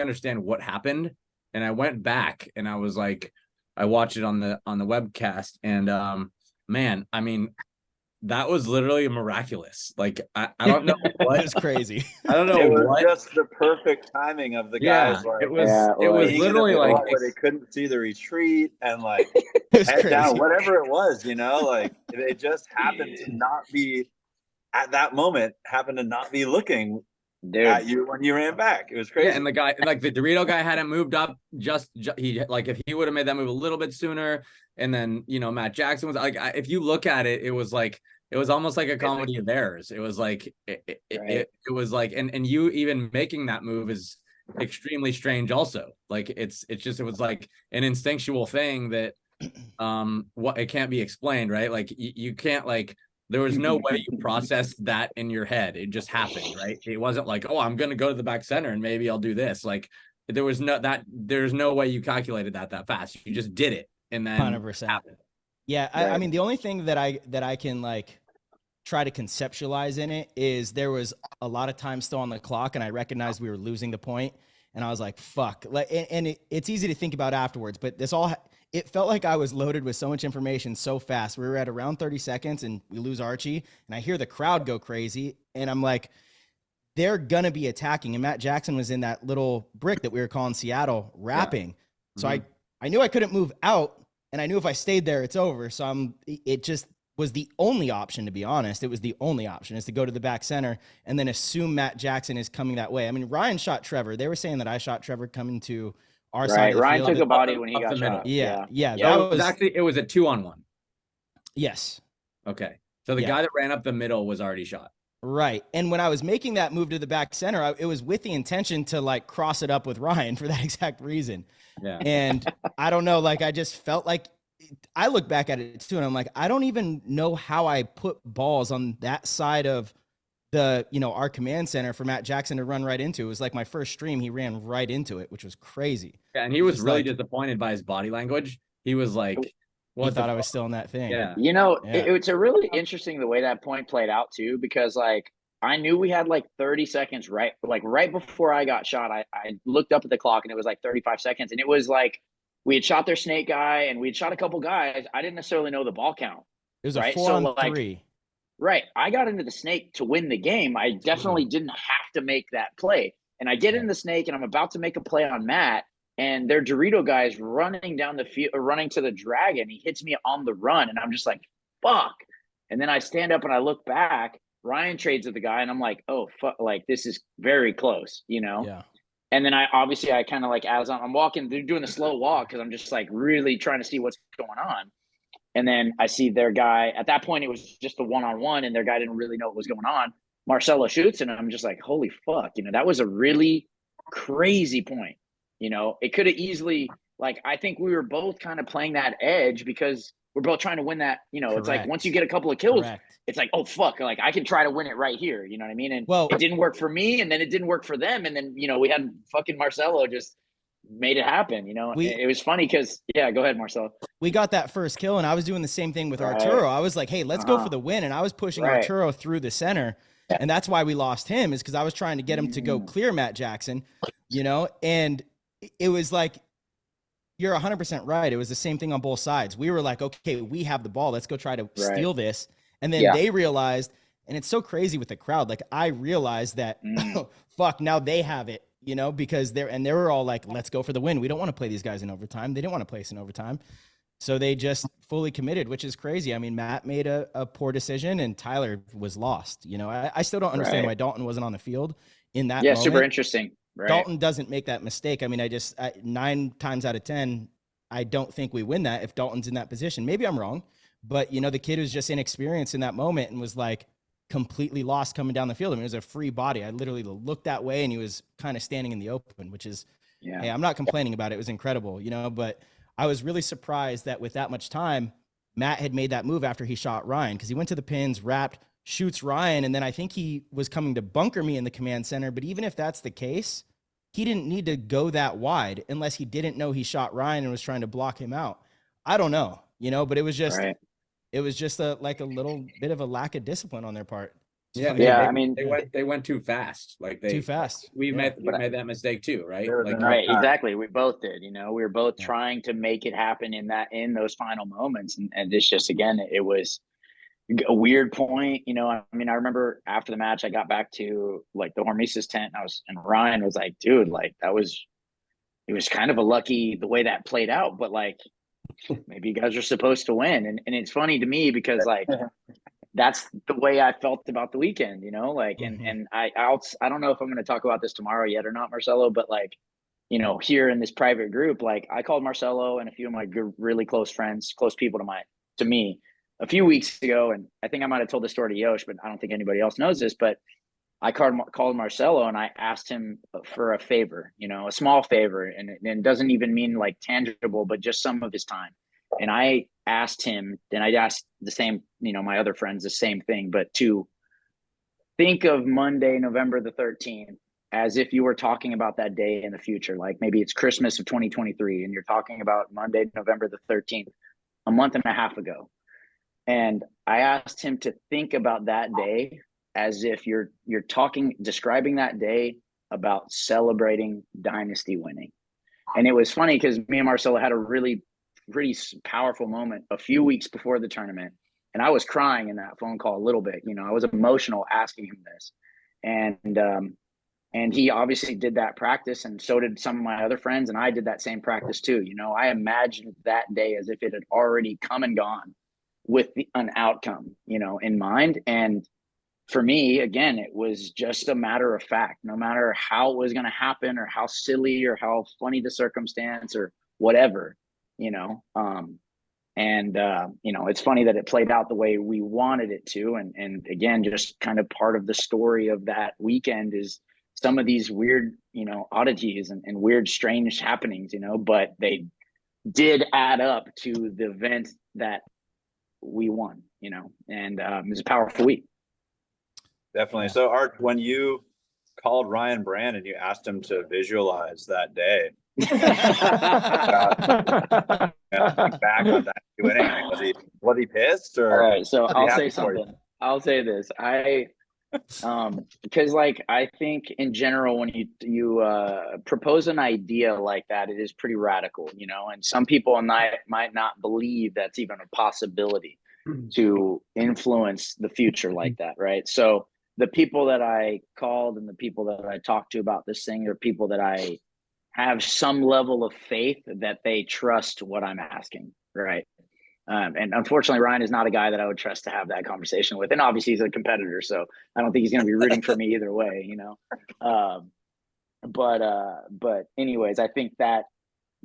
understand what happened. And I went back, and I was like, I watched it on the webcast, and man, I mean, that was literally miraculous. Like I don't know what is crazy. I don't know It was what. just the perfect timing of the guys. Yeah, like, it was literally like where they couldn't see the retreat and like It was head down, crazy. whatever it was, you know, like it just happened to not be at that moment, happened to not be looking at you when you ran back. It was crazy. Yeah, and the guy, like the Dorito guy, hadn't moved up. He like if he would have made that move a little bit sooner, and then you know Matt Jackson was like, if you look at it, it was like it was almost like a comedy of errors. It was like it was like, and you even making that move is extremely strange. Also, like it was like an instinctual thing that what it can't be explained, right? Like you can't like. There was no way you processed that in your head. It just happened, right? It wasn't like, oh, I'm going to go to the back center and maybe I'll do this. Like there's no way you calculated that fast. You just did it. And then 100%. happened. Yeah. I mean, the only thing that I can like try to conceptualize in it is there was a lot of time still on the clock, and I recognized we were losing the point, and I was like, fuck. Like, and it's easy to think about afterwards, but it felt like I was loaded with so much information so fast. We were at around 30 seconds and we lose Archie, and I hear the crowd go crazy, and I'm like, they're going to be attacking. And Matt Jackson was in that little brick that we were calling Seattle rapping. Yeah. So I knew I couldn't move out, and I knew if I stayed there, it's over. So it just was the only option, to be honest. It was the only option, is to go to the back center and then assume Matt Jackson is coming that way. I mean, Ryan shot Trevor. They were saying that I shot Trevor coming to our side of the Ryan field. took a body when he got shot. Yeah. That was actually, it was a 2-on-1. Yes. Okay. So the guy that ran up the middle was already shot. Right. And when I was making that move to the back center, it was with the intention to like cross it up with Ryan for that exact reason. Yeah. And I don't know, like I just felt like, I look back at it too, and I'm like, I don't even know how I put balls on that side of the, you know, our command center for Matt Jackson to run right into. It was like my first stream, he ran right into it, which was crazy. Yeah, and he was really disappointed by his body language. He was like, he thought I was still in that thing. Yeah. You know, it's a really interesting the way that point played out too, because like I knew we had like 30 seconds right before I got shot. I looked up at the clock and it was like 35 seconds, and it was like we had shot their snake guy and we had shot a couple guys. I didn't necessarily know the ball count. It was a 4-on-3. Right. I got into the snake to win the game. I definitely didn't have to make that play. And I get in the snake and I'm about to make a play on Matt, and their Dorito guy is running down the field, running to the dragon. He hits me on the run, and I'm just like, fuck. And then I stand up and I look back. Ryan trades with the guy, and I'm like, oh, fuck. Like, this is very close, you know? Yeah. And then I kind of like, as I'm walking, they're doing the slow walk because I'm just like really trying to see what's going on. And then I see their guy. At that point, it was just a one-on-one, and their guy didn't really know what was going on. Marcelo shoots, and I'm just like, holy fuck. You know, that was a really crazy point. You know, it could have easily, like, I think we were both kind of playing that edge because we're both trying to win that. You know, It's like once you get a couple of kills, it's like, oh, fuck, like I can try to win it right here. You know what I mean? And it didn't work for me, and then it didn't work for them. And then, you know, we had fucking Marcelo just made it happen. You know, it was funny because, yeah, go ahead, Marcelo. We got that first kill, and I was doing the same thing with Arturo. I was like, hey, let's go for the win. And I was pushing Arturo through the center. And that's why we lost him, is because I was trying to get him to go clear Matt Jackson, you know, and it was like, you're 100% right. It was the same thing on both sides. We were like, okay, we have the ball. Let's go try to steal this. And then they realized And it's so crazy with the crowd. Like I realized that, fuck, now they have it, you know, because they were all like, let's go for the win. We don't want to play these guys in overtime. They didn't want to play us in overtime. So they just fully committed, which is crazy. I mean, Matt made a poor decision and Tyler was lost. You know, I still don't understand why Dalton wasn't on the field in that moment. Super interesting. Right. Dalton doesn't make that mistake. I mean, 9 times out of 10, I don't think we win that if Dalton's in that position. Maybe I'm wrong, but you know, the kid was just inexperienced in that moment and was like completely lost coming down the field. I mean, it was a free body. I literally looked that way and he was kind of standing in the open, which is, hey, I'm not complaining about it. It was incredible, you know, but I was really surprised that with that much time, Matt had made that move after he shot Ryan, because he went to the pins, wrapped, shoots Ryan, and then I think he was coming to bunker me in the command center. But even if that's the case, he didn't need to go that wide unless he didn't know he shot Ryan and was trying to block him out. I don't know, you know, but it was just like a little bit of a lack of discipline on their part. I mean, they went too fast. Like too fast. We made that mistake too, right? Like, right, exactly. We both did. You know, we were both trying to make it happen in those final moments, and it's just, again, it was a weird point. You know, I mean, I remember after the match, I got back to like the Hormesis tent, and Ryan was like, "Dude, like it was kind of a lucky the way that played out, but like maybe you guys are supposed to win." And it's funny to me because like that's the way I felt about the weekend, you know, like, and I don't know if I'm going to talk about this tomorrow yet or not, Marcelo, but like, you know, here in this private group, like I called Marcelo and a few of my really close friends, close people to me a few weeks ago. And I think I might've told this story to Yosh, but I don't think anybody else knows this, but I called Marcelo and I asked him for a favor, you know, a small favor. And it doesn't even mean like tangible, but just some of his time. And I asked him, and I asked the same, you know, my other friends, the same thing, but to think of Monday, November the 13th, as if you were talking about that day in the future. Like maybe it's Christmas of 2023 and you're talking about Monday, November the 13th, a month and a half ago. And I asked him to think about that day as if you're describing that day about celebrating Dynasty winning. And it was funny because me and Marcelo had a really pretty powerful moment a few weeks before the tournament. And I was crying in that phone call a little bit, you know, I was emotional asking him this. And he obviously did that practice, and so did some of my other friends. And I did that same practice too. You know, I imagined that day as if it had already come and gone with an outcome, you know, in mind. And for me, again, it was just a matter of fact, no matter how it was going to happen or how silly or how funny the circumstance or whatever, you know, you know, it's funny that it played out the way we wanted it to. And again, just kind of part of the story of that weekend is some of these weird, you know, oddities and weird, strange happenings, you know, but they did add up to the event that we won, you know, and it was a powerful week. Definitely. So Art, when you called Ryan Brand and you asked him to visualize that day, back on that winning, was he pissed or? All right, so I'll say something. I'll say this. Because like I think in general when you propose an idea like that, it is pretty radical, you know, and some people might not believe that's even a possibility to influence the future like that, right? So the people that I called and the people that I talked to about this thing are people that I have some level of faith that they trust what I'm asking, right? And unfortunately, Ryan is not a guy that I would trust to have that conversation with. And obviously he's a competitor, so I don't think he's going to be rooting for me either way, you know? But anyways, I think that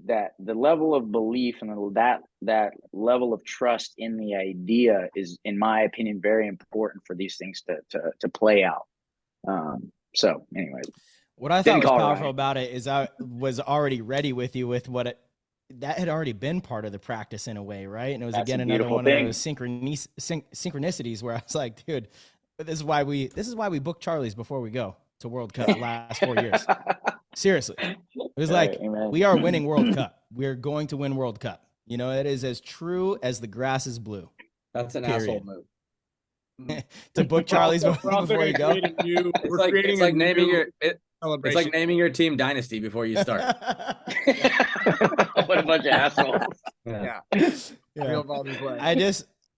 the level of belief and that level of trust in the idea is, in my opinion, very important for these things to play out. So anyways, what I thought was powerful about it is I was already ready with you with that had already been part of the practice in a way, right? And it was again another one of those synchronicities where I was like, dude, this is why we book Charlie's before we go to World Cup the last 4 years. Seriously. It was like, we are winning World Cup. We're going to win World Cup. You know, it is as true as the grass is blue. That's an asshole move. To book Charlie's before you go. It's like naming your It's like naming your team Dynasty before you start. What a bunch of assholes. Yeah.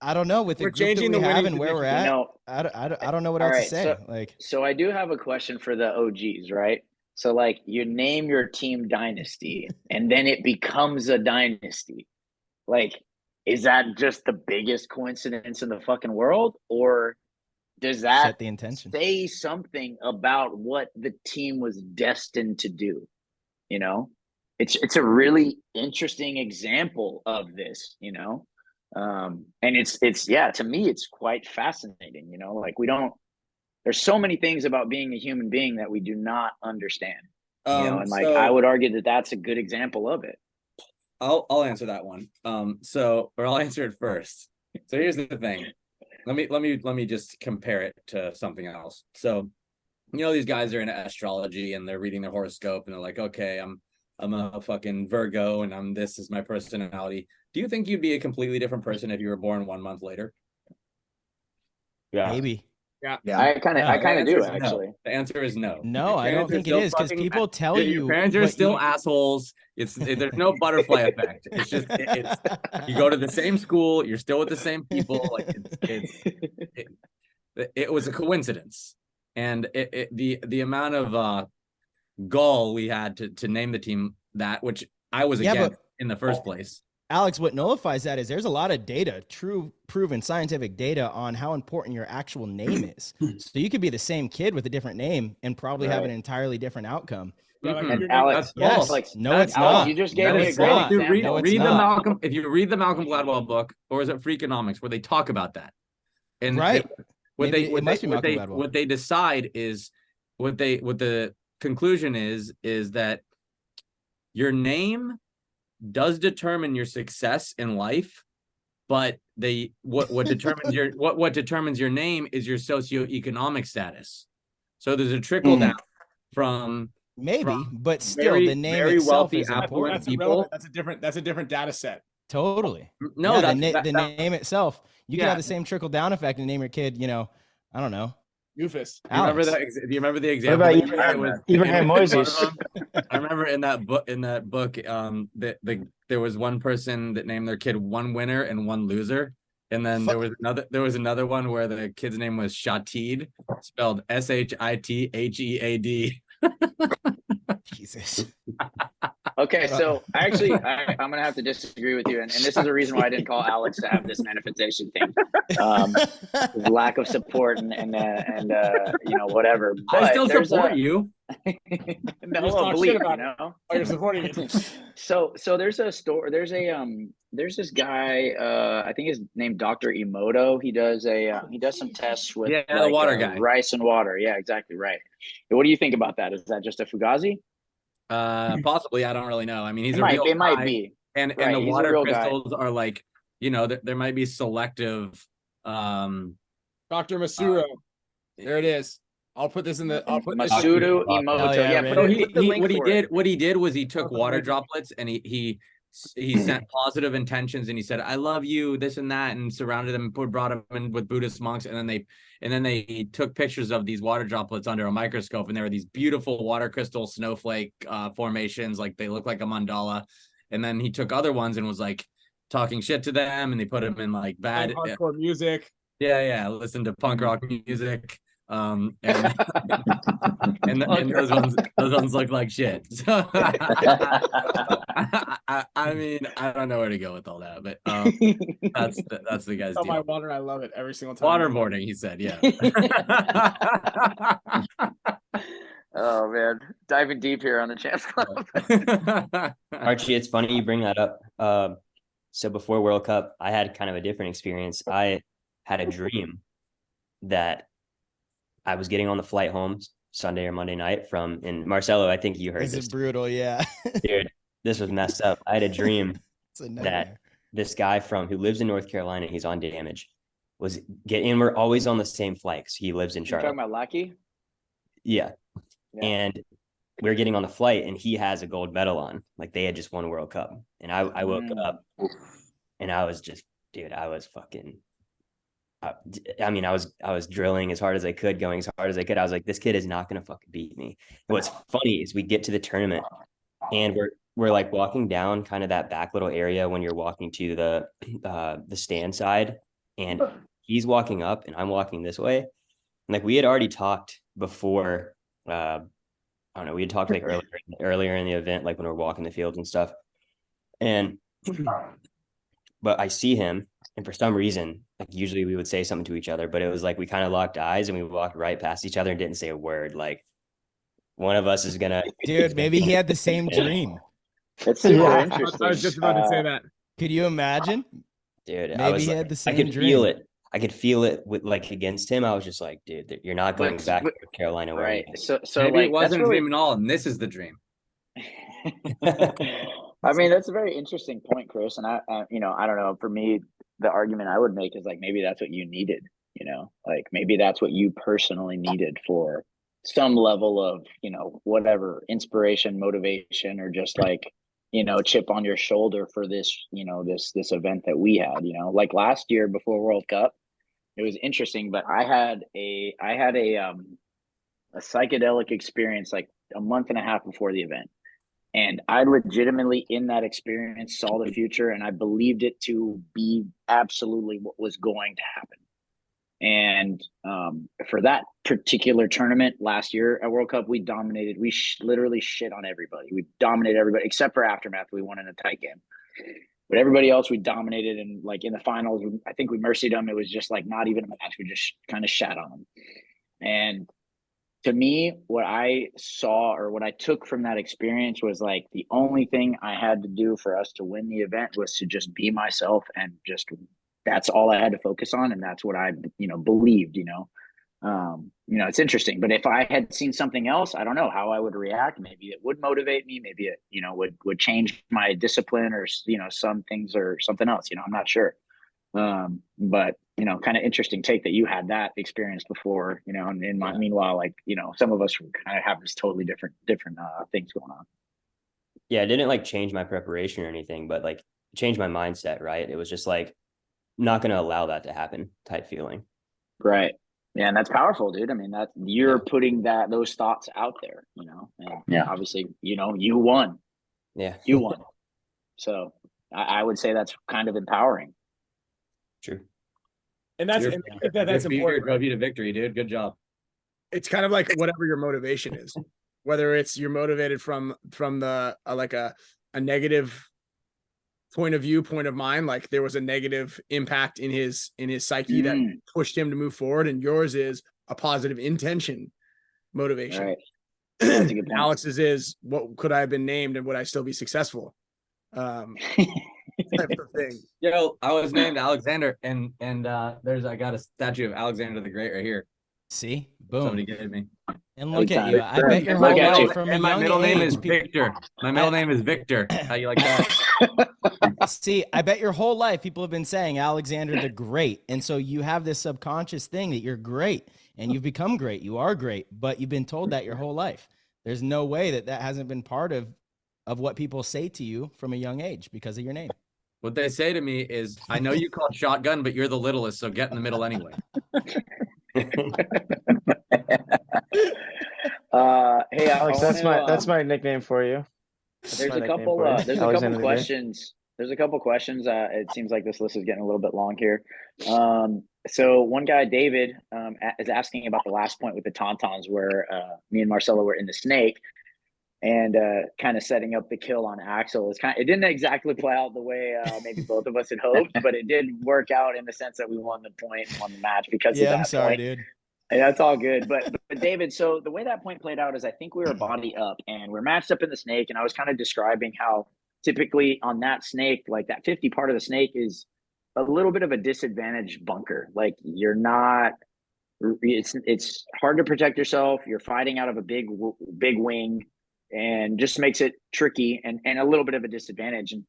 I don't know with the group that we have and where we're at. I don't know what All else to right, say. Like, So I do have a question for the OGs, right? So like you name your team Dynasty and then it becomes a dynasty. Like, is that just the biggest coincidence in the fucking world? Or does that set the intention. say something about what the team was destined to do? You know, it's a really interesting example of this, you know. And it's yeah, to me it's quite fascinating, you know, like there's so many things about being a human being that we do not understand. You know, and like I would argue that that's a good example of it. I'll answer that one. Or I'll answer it first. So here's the thing. Let me just compare it to something else. So, you know, these guys are in astrology and they're reading their horoscope and they're like, okay, I'm a fucking Virgo and this is my personality. Do you think you'd be a completely different person if you were born 1 month later? Yeah. Maybe. Yeah, I kind of do actually. No. The answer is no. No, I don't think it is because people tell you your parents are still assholes. There's no butterfly effect. It's just you go to the same school, you're still with the same people. Like it was a coincidence, and the amount of gall we had to name the team that, which I was against in the first place. Alex, what nullifies that is there's a lot of data, true proven scientific data on how important your actual name is. So you could be the same kid with a different name and probably have an entirely different outcome. And Alex, yes, no, it's not. You just gave no, me a great example. Read the Malcolm. If you read the Malcolm Gladwell book, or is it Freakonomics, where they talk about that, and what they decide is what the conclusion is that your name does determine your success in life, but what determines your name is your socioeconomic status. So there's a trickle down from but still the name itself is important. That's a different data set. Totally. No, the name itself. You can have the same trickle down effect and name your kid, you know, I don't know, Goofus. Do you remember the example? What about Ibrahim Moses? I remember in that book, there was one person that named their kid one winner and one loser. And then there was another one where the kid's name was Shatid, spelled Shithaead. Jesus. Okay, so I'm gonna have to disagree with you, and this is the reason why I didn't call Alex to have this manifestation thing. Lack of support and you know, whatever. But I still support you. No, believe you know. Oh, you're supporting it. So there's a store. There's this guy. I think his name Dr. Emoto. He does some tests with the water guy, rice and water. Yeah, exactly right. What do you think about that? Is that just a fugazi? Possibly. I don't really know. I mean, he's it might be. And the water crystals are like, you know, there might be selective. Dr. Masuro. There it is. I'll put this in the. I'll put Masuro Emoto. What he did was he took water droplets and he sent positive intentions and he said, "I love you," this and that, and surrounded them and brought them in with Buddhist monks, and then they took pictures of these water droplets under a microscope, and there were these beautiful water crystal snowflake formations, like they look like a mandala. And then he took other ones and was like talking shit to them, and they put them in like bad hardcore music. Yeah, listen to punk rock music. And those ones look like shit. So I mean, I don't know where to go with all that, but that's the guy's deal. My water, I love it every single time. Waterboarding, he said, yeah. Oh man, diving deep here on the Champs Club. Archie, it's funny you bring that up. So before World Cup, I had kind of a different experience. I had a dream that I was getting on the flight home Sunday or Monday night and Marcelo, I think you heard this. This is brutal, yeah. Dude, this was messed up. I had a dream that this guy who lives in North Carolina, he's on damage, we're always on the same flight because he lives in Charlotte. You're talking about Lackey? Yeah. And we're getting on the flight and he has a gold medal on. Like they had just won World Cup. And I woke up and I was just, dude, I was fucking, I mean, I was drilling as hard as I could, going as hard as I could. I was like, this kid is not going to fucking beat me. And what's funny is we get to the tournament and we're like walking down kind of that back little area when you're walking to the stand side. And he's walking up and I'm walking this way. And like we had already talked before, I don't know, we had talked like earlier in the event, like when we're walking the field and stuff. And but I see him, and for some reason, like usually we would say something to each other, but it was like we kind of locked eyes and we walked right past each other and didn't say a word. Like one of us is gonna Dude, maybe he had the same dream. It's super Yeah. interesting. I was just about to say that. Could you imagine? dude, I Maybe was he like, had the I same could dream. feel it. I could feel it with like against him. I was just like, dude, you're not going But- back but- to Carolina where Right. you So Maybe like it wasn't that's a really, dream at all, and this is the dream. I mean, that's a very interesting point, Chris. And I I don't know. For me, the argument I would make is like maybe that's what you needed. Like maybe that's what you personally needed for some level of whatever inspiration, motivation, or just like chip on your shoulder for this this event that we had. Like last year before World Cup, it was interesting. But I had a psychedelic experience like a month and a half before the event. And I legitimately, in that experience, saw the future, and I believed it to be absolutely what was going to happen. And for that particular tournament last year at World Cup, we dominated. We literally shit on everybody. We dominated everybody except for Aftermath. We won in a tight game, but everybody else we dominated. And like in the finals, I think we mercied them. It was just like not even a match. We just kind of shat on them. And to me, what I saw or what I took from that experience was like the only thing I had to do for us to win the event was to just be myself, and just that's all I had to focus on, and that's what I believed. It's interesting, but if I had seen something else, I don't know how I would react. Maybe it would motivate me. Maybe it would change my discipline, or some things, or something else. I'm not sure. But kind of interesting take that you had that experience before, and meanwhile, like, some of us kind of have this totally different things going on. Yeah, it didn't like change my preparation or anything, but like change my mindset, right? It was just like not gonna allow that to happen type feeling. Right. Yeah, and that's powerful, dude. I mean, that you're putting those thoughts out there, and obviously, you won. Yeah. You won. So I would say that's kind of empowering. True. And that's important. Drove you to victory, dude. Good job. It's kind of like whatever your motivation is, whether it's you're motivated from the like a negative point of mind, like there was a negative impact in his psyche that pushed him to move forward, and yours is a positive intention motivation. Right. That's a good point. Alex's is, what could I have been named and would I still be successful? Type of thing. Yo, I was named Alexander, and I got a statue of Alexander the Great right here. See, boom. Somebody gave me. And look at you. I bet your whole Look at you. life from a And my young middle name age, is people- Victor. My middle name is Victor. How you like that? See, I bet your whole life people have been saying Alexander the Great. And so you have this subconscious thing that you're great and you've become great. You are great, but you've been told that your whole life. There's no way that hasn't been part of what people say to you from a young age because of your name. What they say to me is, I know you call it shotgun, but you're the littlest, so get in the middle anyway. Hey, Alex, that's my nickname for you. There's a couple questions. There's a couple questions. It seems like this list is getting a little bit long here. So one guy, David, is asking about the last point with the Tauntauns, where me and Marcelo were in the snake and kind of setting up the kill on Axel. It didn't exactly play out the way maybe both of us had hoped, but it did work out in the sense that we won the point, won the match because of that I'm sorry, point. dude. And that's all good. But David, so the way that point played out is I think we were body up and we're matched up in the snake. And I was kind of describing how typically on that snake, like that 50 part of the snake is a little bit of a disadvantaged bunker. Like you're not, it's hard to protect yourself. You're fighting out of a big wing, and just makes it tricky and a little bit of a disadvantage. And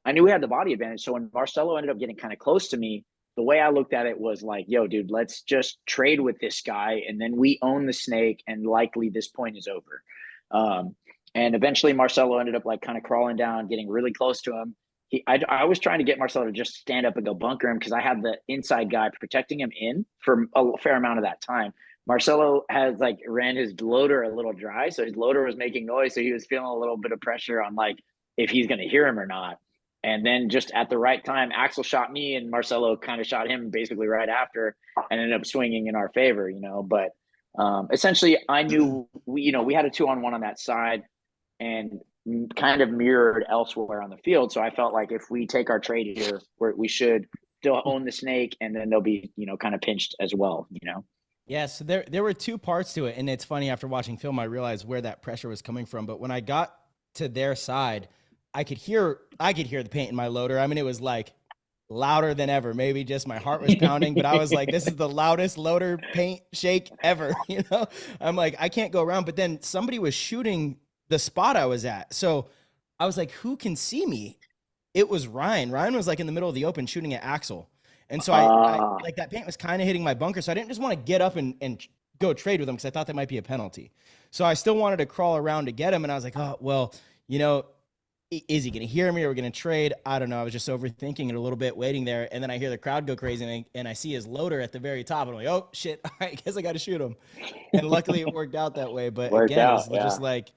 I knew we had the body advantage. So when Marcelo ended up getting kind of close to me, the way I looked at it was like, yo, dude, let's just trade with this guy. And then we own the snake and likely this point is over. And eventually Marcelo ended up like kind of crawling down, getting really close to him. I was trying to get Marcelo to just stand up and go bunker him because I had the inside guy protecting him in for a fair amount of that time. Marcelo has like ran his loader a little dry. So his loader was making noise. So he was feeling a little bit of pressure on like if he's going to hear him or not. And then just at the right time, Axel shot me and Marcelo kind of shot him basically right after and ended up swinging in our favor, but essentially I knew we had a 2-on-1 on that side and kind of mirrored elsewhere on the field. So I felt like if we take our trade here, we should still own the snake, and then they'll be, kind of pinched as well, Yeah, so there were two parts to it, and it's funny, after watching film, I realized where that pressure was coming from. But when I got to their side, I could hear the paint in my loader. I mean, it was like louder than ever. Maybe just my heart was pounding, but I was like, this is the loudest loader paint shake ever. I'm like, I can't go around. But then somebody was shooting the spot I was at, so I was like, who can see me? It was Ryan. Ryan was like in the middle of the open shooting at Axel. And so I like, that paint was kind of hitting my bunker. So I didn't just want to get up and go trade with him, because I thought that might be a penalty. So I still wanted to crawl around to get him. And I was like, oh, well, is he going to hear me, or we're going to trade? I don't know. I was just overthinking it a little bit, waiting there. And then I hear the crowd go crazy, and I see his loader at the very top. And I'm like, oh shit. All right, I guess I got to shoot him. And luckily it worked out that way. But again, it was just like,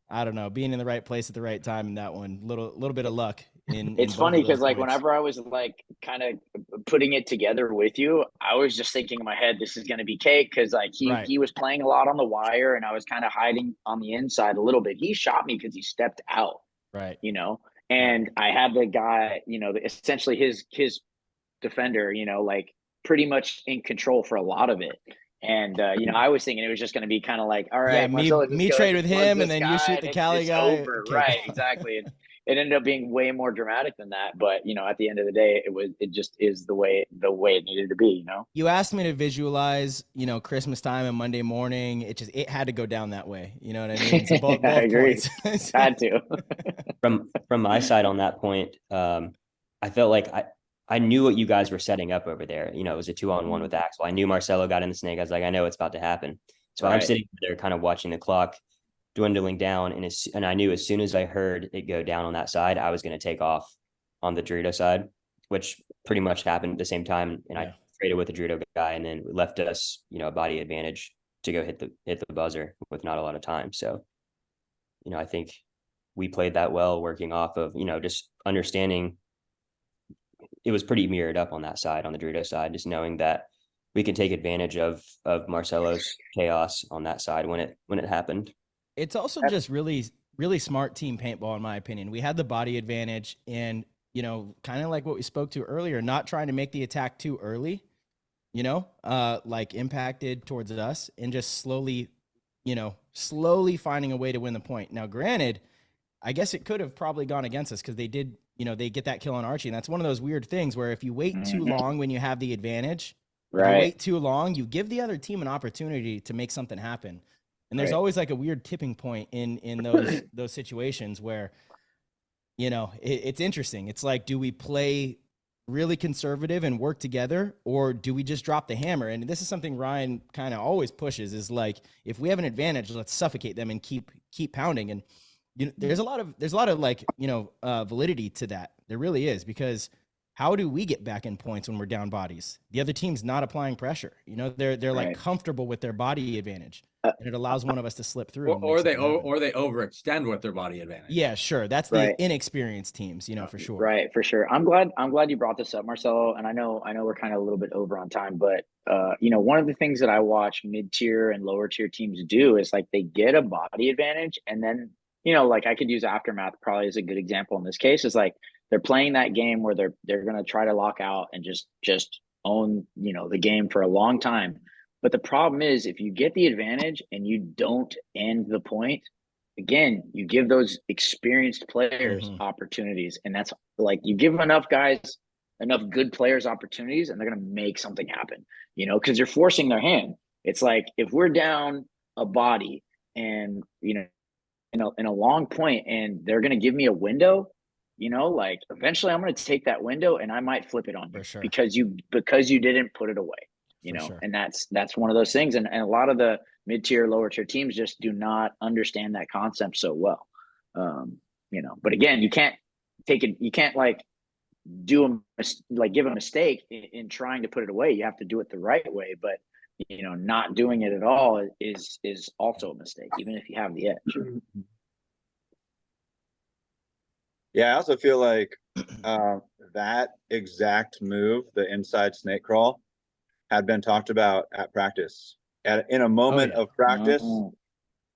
I don't know, being in the right place at the right time in that one, little bit of luck. It's funny because like whenever I was like kind of putting it together with you, I was just thinking in my head, this is going to be cake, because like he was playing a lot on the wire, and I was kind of hiding on the inside a little bit. He shot me because he stepped out, right? And I had the guy, essentially his defender, like pretty much in control for a lot of it. And I was thinking it was just going to be kind of like, all right, yeah, me trade with him, and then you shoot the Cali guy. Over. Okay, right, exactly. It ended up being way more dramatic than that, but at the end of the day, it just is the way it needed to be. You asked me to visualize, Christmas time and Monday morning. It had to go down that way. You know what I mean? So both I agree. Points. Had to. From my side on that point, I felt like I knew what you guys were setting up over there. It was a 2-on-1 with Axel. I knew Marcelo got in the snake. I was like, I know it's about to happen. So I'm sitting there kind of watching the clock dwindling down. And I knew as soon as I heard it go down on that side, I was going to take off on the Dorito side, which pretty much happened at the same time. And I traded with the Dorito guy, and then it left us, a body advantage to go hit the buzzer with not a lot of time. So, I think we played that well, working off of, just understanding. It was pretty mirrored up on that side, on the Dorito side, just knowing that we could take advantage of Marcelo's chaos on that side when it happened. It's also just really, really smart team paintball, in my opinion. We had the body advantage, and, kind of like what we spoke to earlier, not trying to make the attack too early, like impacted towards us, and just slowly finding a way to win the point. Now, granted, I guess it could have probably gone against us, because they did, they get that kill on Archie. And that's one of those weird things where if you wait too long when you have the advantage, if you wait too long, you give the other team an opportunity to make something happen. And there's always like a weird tipping point in those situations where, it's interesting. It's like, do we play really conservative and work together, or do we just drop the hammer? And this is something Ryan kind of always pushes, is like, if we have an advantage, let's suffocate them and keep pounding. And there's a lot of like, validity to that. There really is, because how do we get back in points when we're down bodies? The other team's not applying pressure. They're like comfortable with their body advantage, and it allows one of us to slip through. Or they overextend with their body advantage. Yeah, sure. That's the inexperienced teams, for sure. Right, for sure. I'm glad you brought this up, Marcelo. And I know we're kind of a little bit over on time, but one of the things that I watch mid-tier and lower tier teams do is like they get a body advantage, and then like I could use Aftermath probably as a good example in this case, is like they're playing that game where they're going to try to lock out and just own, the game for a long time. But the problem is, if you get the advantage and you don't end the point, again, you give those experienced players opportunities. And that's like, you give enough good players opportunities, and they're going to make something happen, because you're forcing their hand. It's like, if we're down a body and, in a long point, and they're going to give me a window, like eventually I'm going to take that window and I might flip it on you, because you didn't put it away, sure. And that's one of those things. And a lot of the mid-tier, lower tier teams just do not understand that concept so well. But again, you can't like give a mistake in trying to put it away. You have to do it the right way, but not doing it at all is also a mistake, even if you have the edge. Yeah, I also feel like that exact move, the inside snake crawl, had been talked about at practice. In a moment yeah. of practice Mm.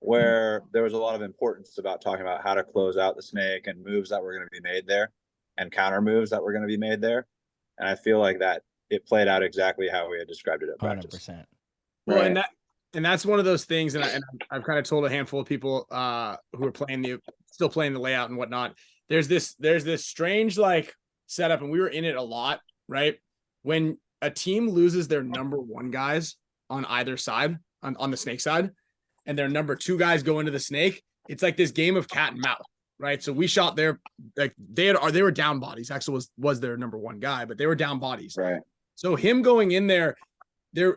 where there was a lot of importance about talking about how to close out the snake and moves that were going to be made there and counter moves that were going to be made there. And I feel like that it played out exactly how we had described it at practice. 100%. Well, Right. and that's one of those things, and I've kind of told a handful of people who are still playing the layout and whatnot. There's this strange like setup, and we were in it a lot, right? When a team loses their number one guys on either side, on the snake side, and their number two guys go into the snake, it's like this game of cat and mouse, right? So we shot their like they were down bodies. Axel was their number one guy, but they were down bodies. Right. So him going in there,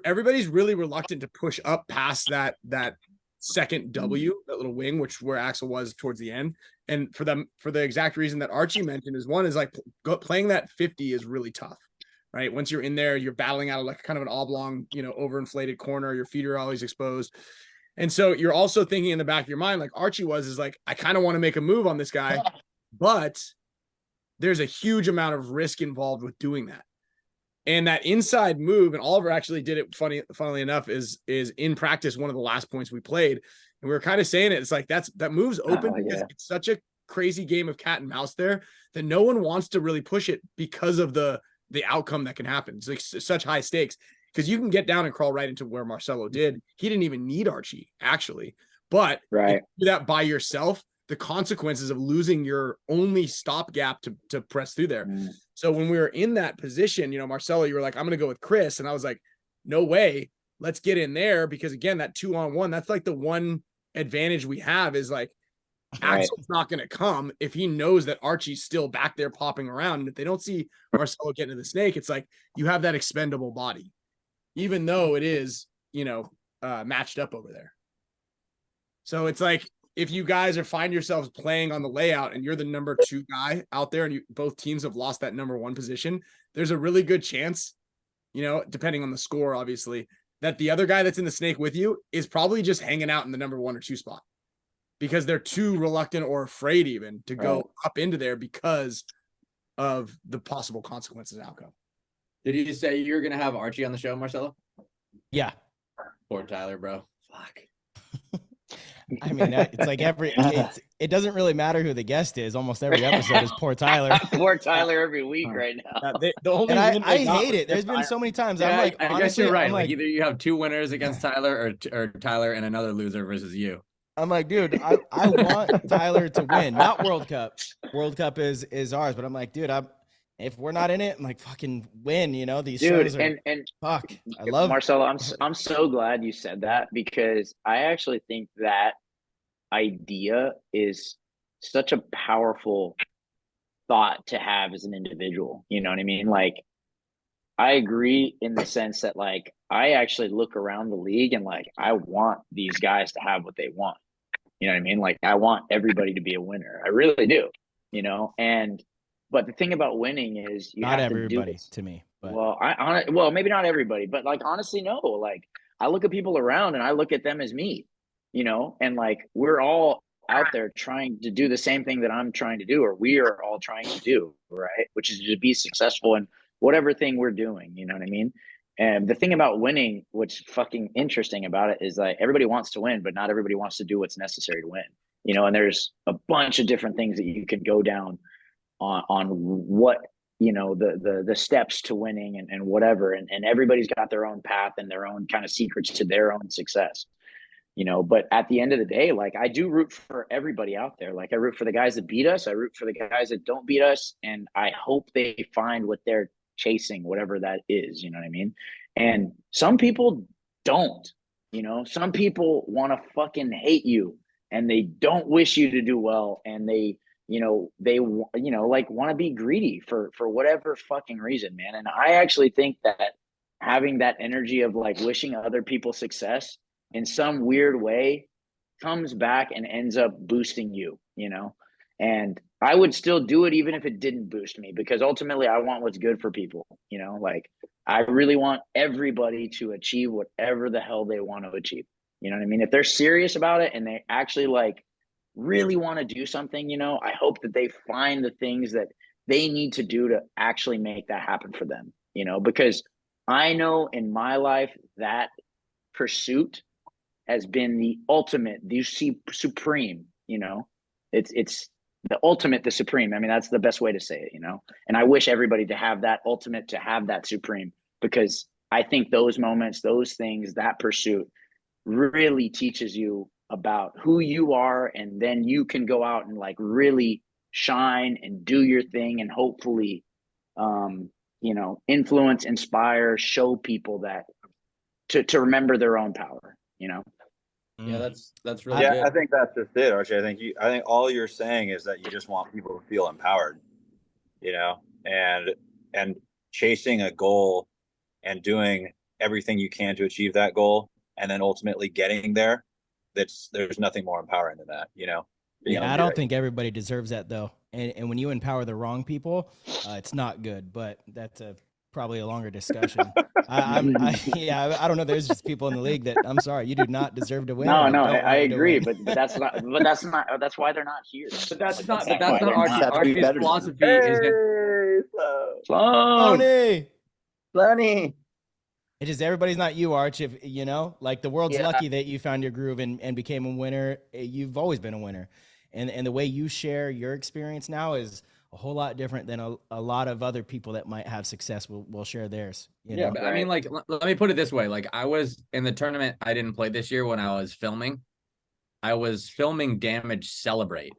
everybody's really reluctant to push up past that second W, that little wing, where Axel was towards the end. And for the exact reason that Archie mentioned is one is like playing that 50 is really tough, right? Once you're in there, you're battling out of like kind of an oblong, overinflated corner. Your feet are always exposed. And so you're also thinking in the back of your mind, like Archie is like, I kind of want to make a move on this guy, but there's a huge amount of risk involved with doing that. And that inside move, and Oliver actually did it funnily enough, is in practice one of the last points we played. And we were kind of saying it. It's like that move's open because it's such a crazy game of cat and mouse there that no one wants to really push it because of the outcome that can happen. It's like such high stakes because you can get down and crawl right into where Marcelo did. He didn't even need Archie, actually. But right. if you do that by yourself, the consequences of losing your only stopgap to press through there. Mm. So when we were in that position, Marcelo, you were like, I'm going to go with Chris. And I was like, no way, let's get in there. Because again, that 2-on-1, that's like the one advantage we have is like, right. Axel's not going to come if he knows that Archie's still back there popping around. And if they don't see Marcelo get into the snake, it's like, you have that expendable body, even though it is, matched up over there. So it's like, if you guys find yourselves playing on the layout and you're the number two guy out there and both teams have lost that number one position, there's a really good chance, depending on the score, obviously, that the other guy that's in the snake with you is probably just hanging out in the number 1 or 2 spot because they're too reluctant or afraid even to go up into there because of the possible consequences and outcome. Did you say you're going to have Archie on the show, Marcelo? Yeah. Poor Tyler, bro. Fuck. I mean, it's like it doesn't really matter who the guest is. Almost every episode is poor Tyler. Poor Tyler every week right now. And I hate it. There's been so many times. I'm like, I guess you're right. Like either you have 2 winners against Tyler or Tyler and another loser versus you. I'm like, dude, I want Tyler to win, not World Cup. World Cup is ours, but I'm like, dude, if we're not in it, I'm like, fucking win. These shows are and fuck. I love Marcelo. I'm so glad you said that because I actually think that idea is such a powerful thought to have as an individual. You know what I mean? Like, I agree in the sense that like I actually look around the league and like I want these guys to have what they want. You know what I mean? Like I want everybody to be a winner. I really do. But the thing about winning is you not have everybody to do to me. But. Well, maybe not everybody, but like honestly, no. Like I look at people around and I look at them as me, and like we're all out there trying to do the same thing that I'm trying to do, or we are all trying to do, right? Which is to be successful in whatever thing we're doing. You know what I mean? And the thing about winning, what's fucking interesting about it is like everybody wants to win, but not everybody wants to do what's necessary to win. And there's a bunch of different things that you can go down on what the steps to winning and whatever, and everybody's got their own path and their own kind of secrets to their own success, but at the end of the day, like I do root for everybody out there. Like I root for the guys that beat us, I root for the guys that don't beat us, and I hope they find what they're chasing, whatever that is. You know what I mean? And some people don't. Some people want to fucking hate you and they don't wish you to do well, and they like want to be greedy for whatever fucking reason, man. And I actually think that having that energy of like wishing other people success in some weird way comes back and ends up boosting you, and I would still do it even if it didn't boost me, because ultimately I want what's good for people, like I really want everybody to achieve whatever the hell they want to achieve. You know what I mean? If they're serious about it and they actually like really want to do something, you know, I hope that they find the things that they need to do to actually make that happen for them, you know, because I know in my life that pursuit has been the ultimate, you see, supreme, you know, it's the ultimate, the supreme. I mean, that's the best way to say it, you know, and I wish everybody to have that ultimate, to have that supreme, because I think those moments, those things, that pursuit really teaches you about who you are, and then you can go out and like really shine and do your thing, and hopefully you know, influence, inspire, show people that to remember their own power, you know. Yeah, that's really Yeah, good. I think that's just it, Archie. I think all you're saying is that you just want people to feel empowered, you know, and chasing a goal and doing everything you can to achieve that goal, and then ultimately getting there. There's nothing more empowering than that, you know. Yeah, I don't think everybody deserves that though. And when you empower the wrong people, it's not good. But that's probably a longer discussion. I don't know. There's just people in the league that, I'm sorry, you do not deserve to win. No, and no, don't I want you to agree, win. but that's not that's why they're not here. But that's Like, not. why But that's they're not Archie. Have to be Archie's better. philosophy isn't. Sloan. Tony! Plenty. It's just everybody's not you, Arch. If you know, like the world's Yeah. lucky that you found your groove and became a winner. You've always been a winner, and the way you share your experience now is a whole lot different than a lot of other people that might have success will share theirs. You Yeah, know? but I mean, like, let me put it this way. Like, I was in the tournament I didn't play this year when I was filming. I was filming Damage Celebrate,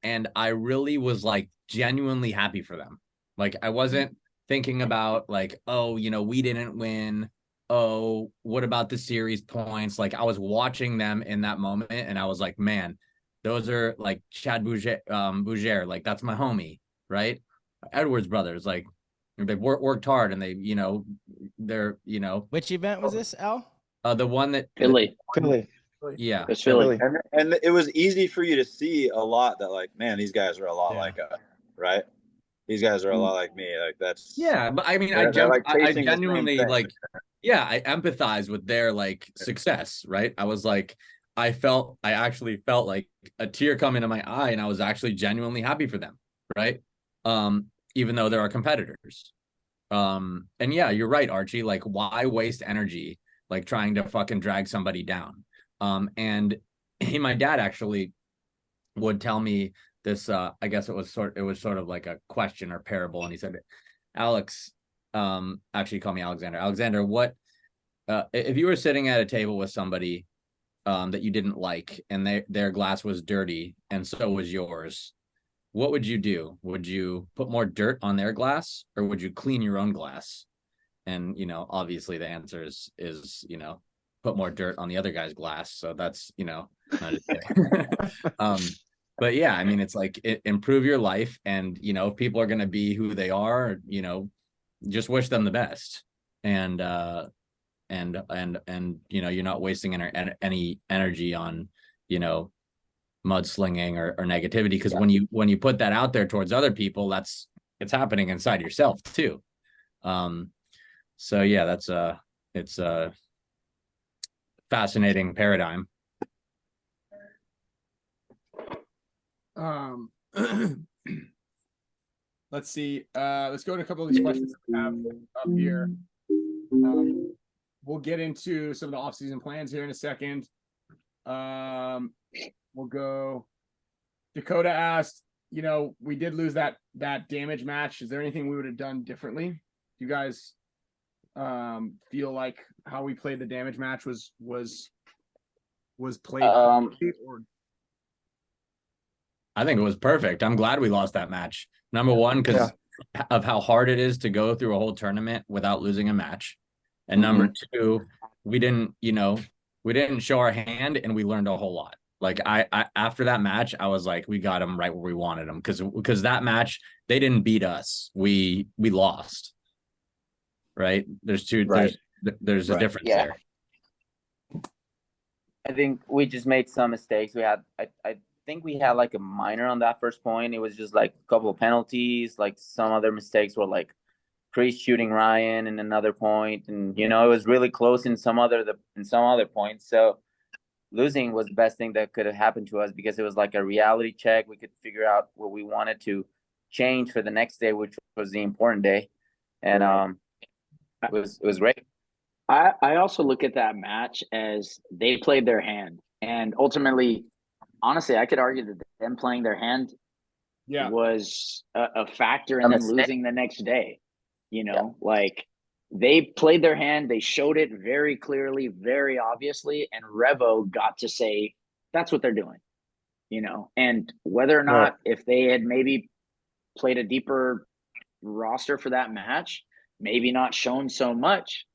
and I really was like genuinely happy for them. Like, I wasn't thinking about like, oh, you know, we didn't win. Oh, what about the series points? Like, I was watching them in that moment, and I was like, man, those are like Chad Bougere, like that's my homie, right? Edwards brothers, like they've worked hard, and they, you know, they're, you know, Which event was this, Al? the one that Philly. Philly. yeah, It's Philly. And it was easy for you to see a lot that, like, man, these guys are a lot like us, right? These guys are a lot like me. Like, that's yeah. But I mean, they're like I chasing the same genuinely thing. like, yeah, I empathize with their like success, right? I was like, I actually felt like a tear come into my eye, and I was actually genuinely happy for them, right? Even though there are competitors. And yeah, you're right, Archie. Like, why waste energy like trying to fucking drag somebody down? And my dad actually would tell me this. I guess it was sort of like a question or parable, and he said, Alex, actually call me Alexander. Alexander, what if you were sitting at a table with somebody that you didn't like, and their glass was dirty, and so was yours? What would you do? Would you put more dirt on their glass, or would you clean your own glass? And, you know, obviously the answer is, you know, put more dirt on the other guy's glass. So that's, you know, not just kidding. But yeah, I mean, it's like improve your life, and, you know, if people are going to be who they are, you know, just wish them the best. And you know, you're not wasting any energy on, you know, mudslinging or negativity, because when you put that out there towards other people, it's happening inside yourself too. So yeah, it's a fascinating paradigm. Let's see. Let's go to a couple of these questions that we have up here. We'll get into some of the off-season plans here in a second. We'll go. Dakota asked, you know, we did lose that damage match. Is there anything we would have done differently? Do you guys feel like how we played the damage match was played properly, or? I think it was perfect. I'm glad we lost that match. Number one, because of how hard it is to go through a whole tournament without losing a match. And number two, we didn't show our hand, and we learned a whole lot. Like I after that match, I was like, we got them right where we wanted them, because that match, they didn't beat us. We lost. Right? There's a difference there. I think we just made some mistakes. I think we had like a minor on that first point. It was just like a couple of penalties. Like some other mistakes were like Chris shooting Ryan in another point, and you know, it was really close in some other points. So losing was the best thing that could have happened to us, because it was like a reality check. We could figure out what we wanted to change for the next day, which was the important day. And it was great. I also look at that match as they played their hand, and ultimately, honestly, I could argue that them playing their hand was a factor in them losing the next day. You know, like they played their hand, they showed it very clearly, very obviously, and Revo got to say that's what they're doing. You know, and whether or not if they had maybe played a deeper roster for that match, maybe not shown so much,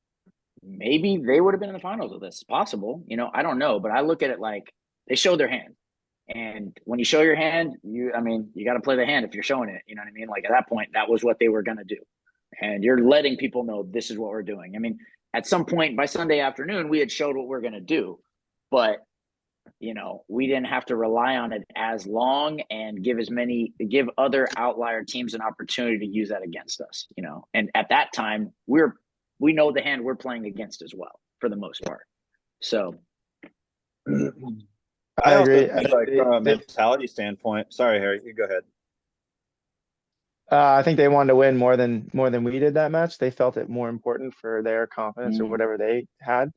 maybe they would have been in the finals of this. Possible, you know, I don't know, but I look at it like they showed their hand. And when you show your hand, you got to play the hand if you're showing it. You know what I mean? Like at that point, that was what they were going to do. And you're letting people know this is what we're doing. I mean, at some point by Sunday afternoon, we had showed what we're going to do. But, you know, we didn't have to rely on it as long and give other outlier teams an opportunity to use that against us, you know. And at that time, we know the hand we're playing against as well, for the most part. So I agree. also think, like from a mentality standpoint. Sorry, Harry, you go ahead. I think they wanted to win more than we did that match. They felt it more important for their confidence or whatever they had,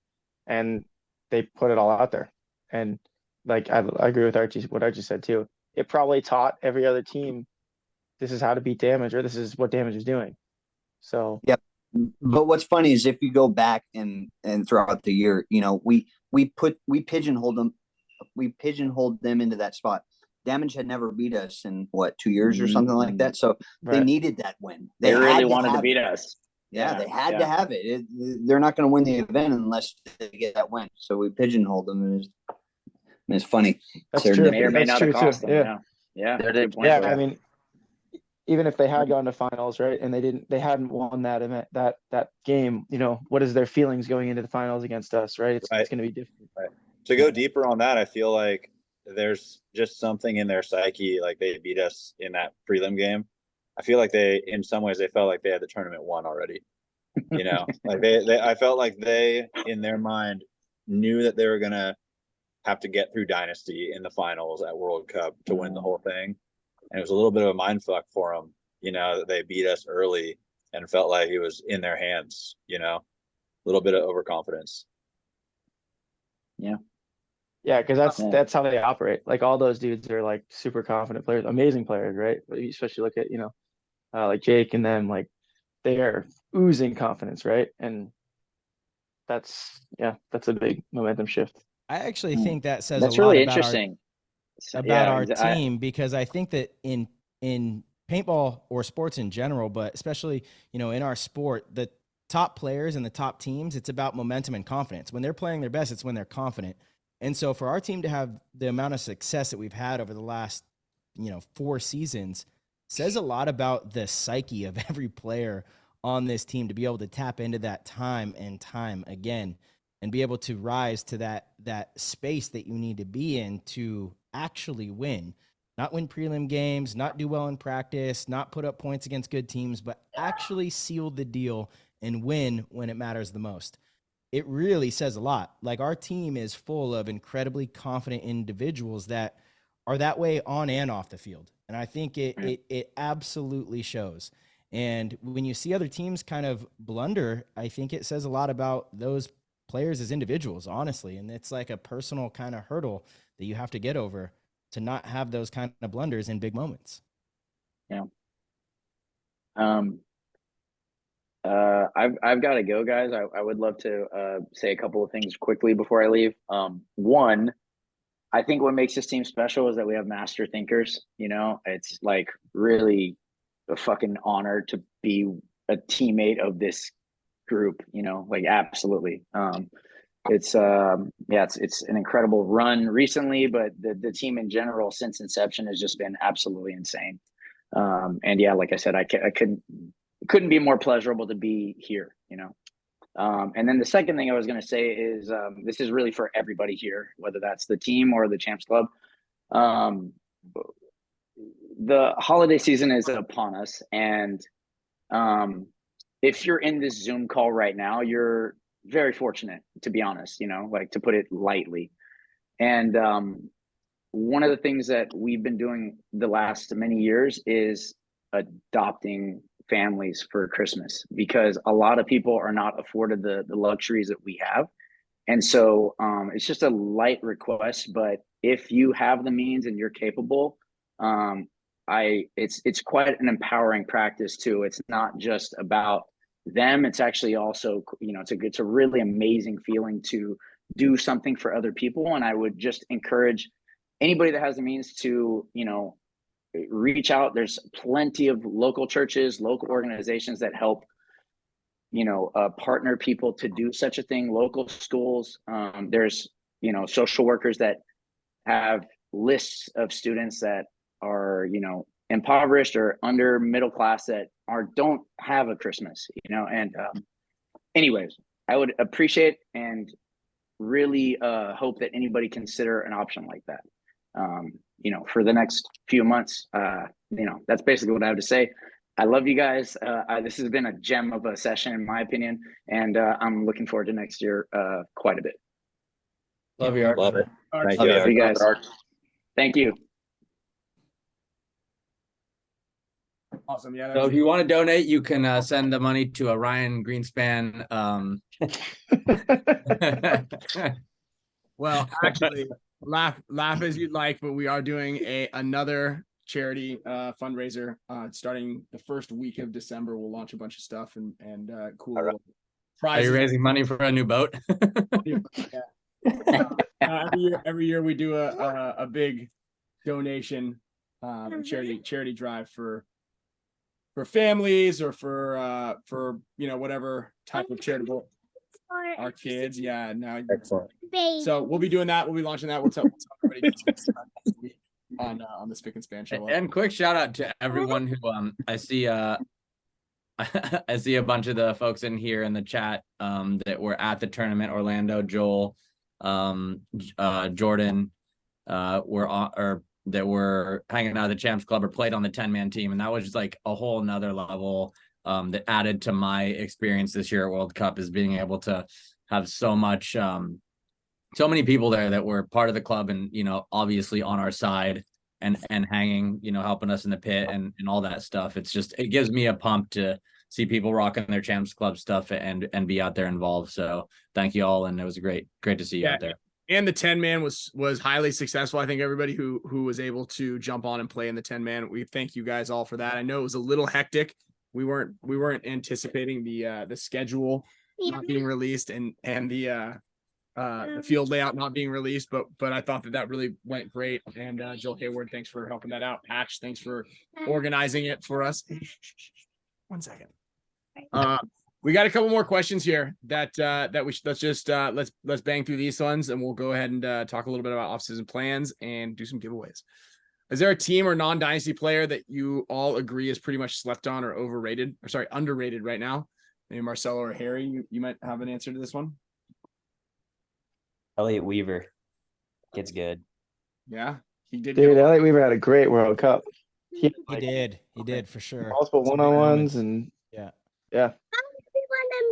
and they put it all out there. And like I agree with Archie, what Archie said too. It probably taught every other team this is how to beat damage, or this is what damage is doing. So yep. But what's funny is if you go back and throughout the year, you know, we pigeonholed them into that spot. Damage had never beat us in 2 years or something like that. So they needed that win. They really wanted to beat us. Yeah, they had to have it. They're not going to win the event unless they get that win. So we pigeonholed them, and it's funny. That's true. May or may not have cost them. Yeah. Yeah. I mean, even if they had gone to finals, right, and they hadn't won that event, that game, you know, what is their feelings going into the finals against us, right? It's going to be different. Right. To go deeper on that, I feel like there's just something in their psyche. Like they beat us in that prelim game. I feel like in some ways, they felt like they had the tournament won already. You know, like I felt like they, in their mind, knew that they were going to have to get through Dynasty in the finals at World Cup to win the whole thing. And it was a little bit of a mind fuck for them, you know, that they beat us early and felt like it was in their hands, you know, a little bit of overconfidence. Yeah. Yeah, because that's how they operate. Like all those dudes are like super confident players, amazing players, right? But you especially look at, you know, like Jake and them, like they are oozing confidence, right? And that's a big momentum shift. I actually think that says that's a lot really about interesting our team, because I think that in paintball or sports in general, but especially, you know, in our sport, the top players and the top teams, it's about momentum and confidence. When they're playing their best, it's when they're confident. And so for our team to have the amount of success that we've had over the last, you know, 4 seasons says a lot about the psyche of every player on this team, to be able to tap into that time and time again and be able to rise to that space that you need to be in to actually win. Not win prelim games, not do well in practice, not put up points against good teams, but actually seal the deal and win when it matters the most. It really says a lot. Like our team is full of incredibly confident individuals that are that way on and off the field. And I think it absolutely shows. And when you see other teams kind of blunder, I think it says a lot about those players as individuals, honestly. And it's like a personal kind of hurdle that you have to get over to not have those kind of blunders in big moments. Yeah. I've got to go, guys. I would love to say a couple of things quickly before I leave. One, I think what makes this team special is that we have master thinkers. You know, it's like really a fucking honor to be a teammate of this group. You know, like absolutely. It's an incredible run recently, but the team in general since inception has just been absolutely insane. And yeah, like I said, I couldn't be more pleasurable to be here, you know. And then the second thing I was going to say is this is really for everybody here, whether that's the team or the Champs Club. The holiday season is upon us, and if you're in this Zoom call right now, you're very fortunate, to be honest, you know, like to put it lightly. And one of the things that we've been doing the last many years is adopting families for Christmas, because a lot of people are not afforded the luxuries that we have. And so it's just a light request, but if you have the means and you're capable, it's quite an empowering practice too. It's not just about them. It's actually also, it's a really amazing feeling to do something for other people. And I would just encourage anybody that has the means to, reach out. There's plenty of local churches, local organizations that help partner people to do such a thing. Local schools, there's social workers that have lists of students that are impoverished or under middle class that don't have a Christmas, and anyways, I would appreciate and really hope that anybody consider an option like that for the next few months. That's basically what I have to say. I love you guys. This has been a gem of a session, in my opinion, and I'm looking forward to next year quite a bit. Love you, Art. Love it. Thank Love you, you guys. Thank you. Awesome. Yeah. So if you want to donate, you can send the money to a Ryan Greenspan. Well, actually, laugh as you'd like, but we are doing another charity fundraiser starting the first week of December. We'll launch a bunch of stuff and cool right. prizes. Are you raising money for a new boat? Every year we do a big donation charity drive for families or for whatever type of charitable our kids. Yeah, now Excellent. so we'll be doing that. We'll be launching that. We'll tell everybody on the Spick and Span show. And quick shout out to everyone who I see I see a bunch of the folks in here in the chat that were at the tournament. Orlando, Joel, Jordan that were hanging out at the Champs Club or played on the 10-man team, and that was just like a whole nother level that added to my experience this year at World Cup, is being able to have so many people there that were part of the club and obviously on our side and hanging, helping us in the pit and all that stuff. It gives me a pump to see people rocking their Champs Club stuff and be out there involved. So thank you all, and it was great to see you out there. And the 10-man was highly successful. I think everybody who was able to jump on and play in the 10-man, we thank you guys all for that. I know it was a little hectic. We weren't anticipating the schedule not being released and the field layout not being released, but I thought that really went great. And Jill Hayward, thanks for helping that out. Patch, thanks for organizing it for us. 1 second. We got a couple more questions here let's bang through these ones, and we'll go ahead and talk a little bit about off-season plans and do some giveaways. Is there a team or non-dynasty player that you all agree is pretty much slept on or underrated right now? Maybe Marcelo or Harry, you might have an answer to this one. Elliot Weaver. Kid's good. Yeah, he did. Dude, Elliot Weaver had a great World Cup. He did for sure. Multiple one-on-ones and yeah.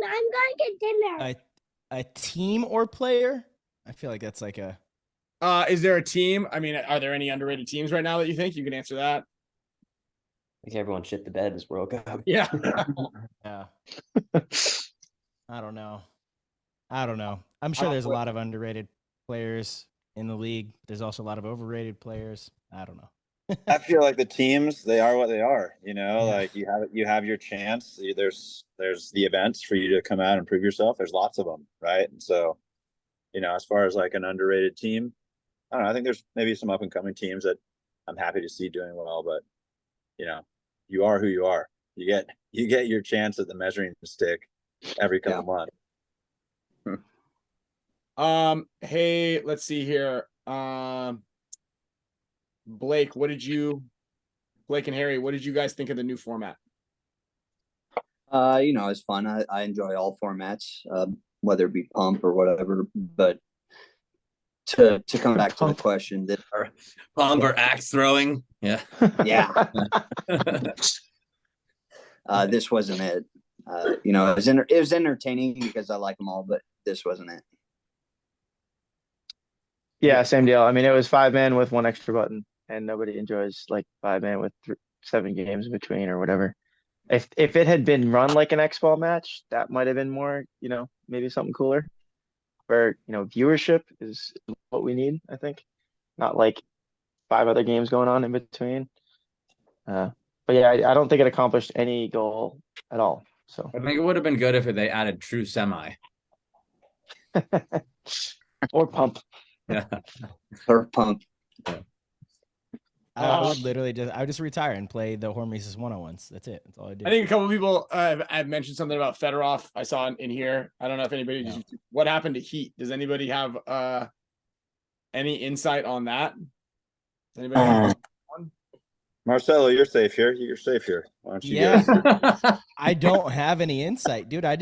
I'm going to dinner. A team or player? I feel like that's like a. Is there a team? I mean, are there any underrated teams right now that you think? You can answer that. I think everyone shit the bed this World Cup. Yeah. Yeah. I don't know. I'm sure there's a lot of underrated players in the league. There's also a lot of overrated players. I don't know. I feel like the teams, they are what they are, like you have your chance. There's the events for you to come out and prove yourself. There's lots of them. Right. And so, as far as like an underrated team, I don't know. I think there's maybe some up and coming teams that I'm happy to see doing well, but you are who you are. You get your chance at the measuring stick every couple months. Hey, let's see here. Blake and Harry, what did you guys think of the new format? It's fun. I enjoy all formats, whether it be pump or whatever. But to come back to the question, that pump or axe throwing, yeah. This wasn't it. It was entertaining because I like them all, but this wasn't it. Yeah, same deal. I mean, it was 5-man with one extra button, and nobody enjoys like 5-man with 7 games in between or whatever. If it had been run like an X ball match, that might have been more, maybe something cooler. Where, viewership is what we need, I think. Not like 5 other games going on in between. But yeah, I don't think it accomplished any goal at all. So I think it would have been good if they added true semi. or pump. Yeah. Or pump. I would literally I would just retire and play the Hormesis 101s. That's it. That's all I do. I think a couple of people have mentioned something about Fedorov. I saw in here. I don't know if anybody. No. What happened to Heat? Does anybody have any insight on that? Does anybody have one? Marcelo, you're safe here. You're safe here. Why don't you Yeah. give us I don't have any insight, dude. I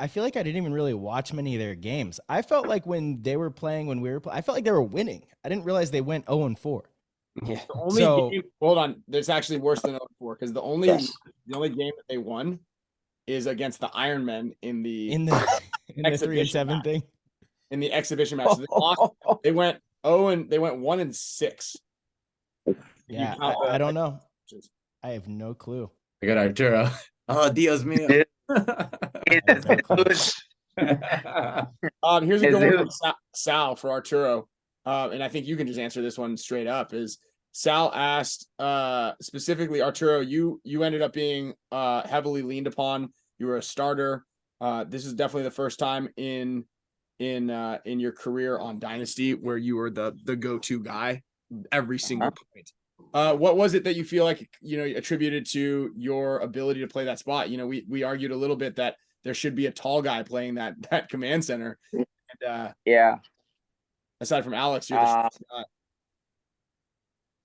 feel like I didn't even really watch many of their games. I felt like when they were playing, when we were playing, I felt like they were winning. I didn't realize they went 0-4. Yeah. The only game, hold on, there's actually worse than 0-4 because the only game that they won is against the Ironmen in the 3-7 thing. In the exhibition match. So they went 1-6. Yeah, I don't know. I have no clue. I got Arturo. Oh, Dios mío. Here's a good one from Sal for Arturo. And I think you can just answer this one straight up. Is Sal asked specifically, Arturo, you ended up being heavily leaned upon. You were a starter. This is definitely the first time in your career on Dynasty where you were the go-to guy every single point. What was it that you feel like attributed to your ability to play that spot? We argued a little bit that there should be a tall guy playing that command center. And, Yeah. aside from Alex, you're the shot.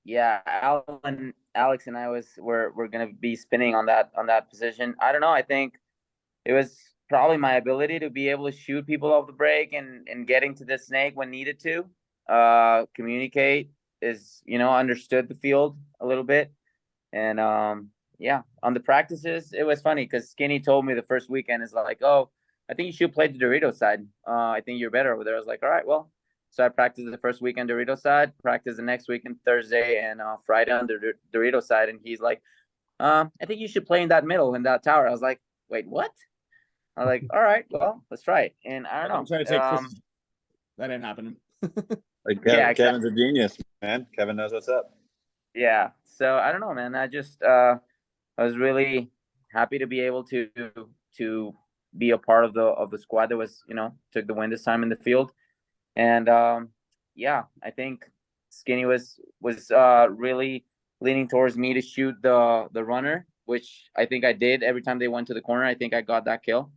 Yeah, Alex and I we're gonna be spinning on that position. I don't know. I think it was probably my ability to be able to shoot people off the break and getting to the snake when needed to. Communicate is understood the field a little bit, and yeah, on the practices it was funny because Skinny told me the first weekend is like, oh, I think you should play the Dorito side. I think you're better over there. I was like, all right, well. So I practiced the first weekend Dorito side, practiced the next weekend Thursday and Friday on the Dorito side. And he's like, I think you should play in that middle, in that tower. I was like, wait, what? I was like, all right, well, let's try it. And I don't know. I'm trying to take that ain't happening. Kevin's a genius, man. Kevin knows what's up. Yeah. So I don't know, man. I just I was really happy to be able to be a part of the squad that was, took the win this time in the field. And yeah, I think Skinny was really leaning towards me to shoot the runner, which I think I did every time they went to the corner. I think I got that kill.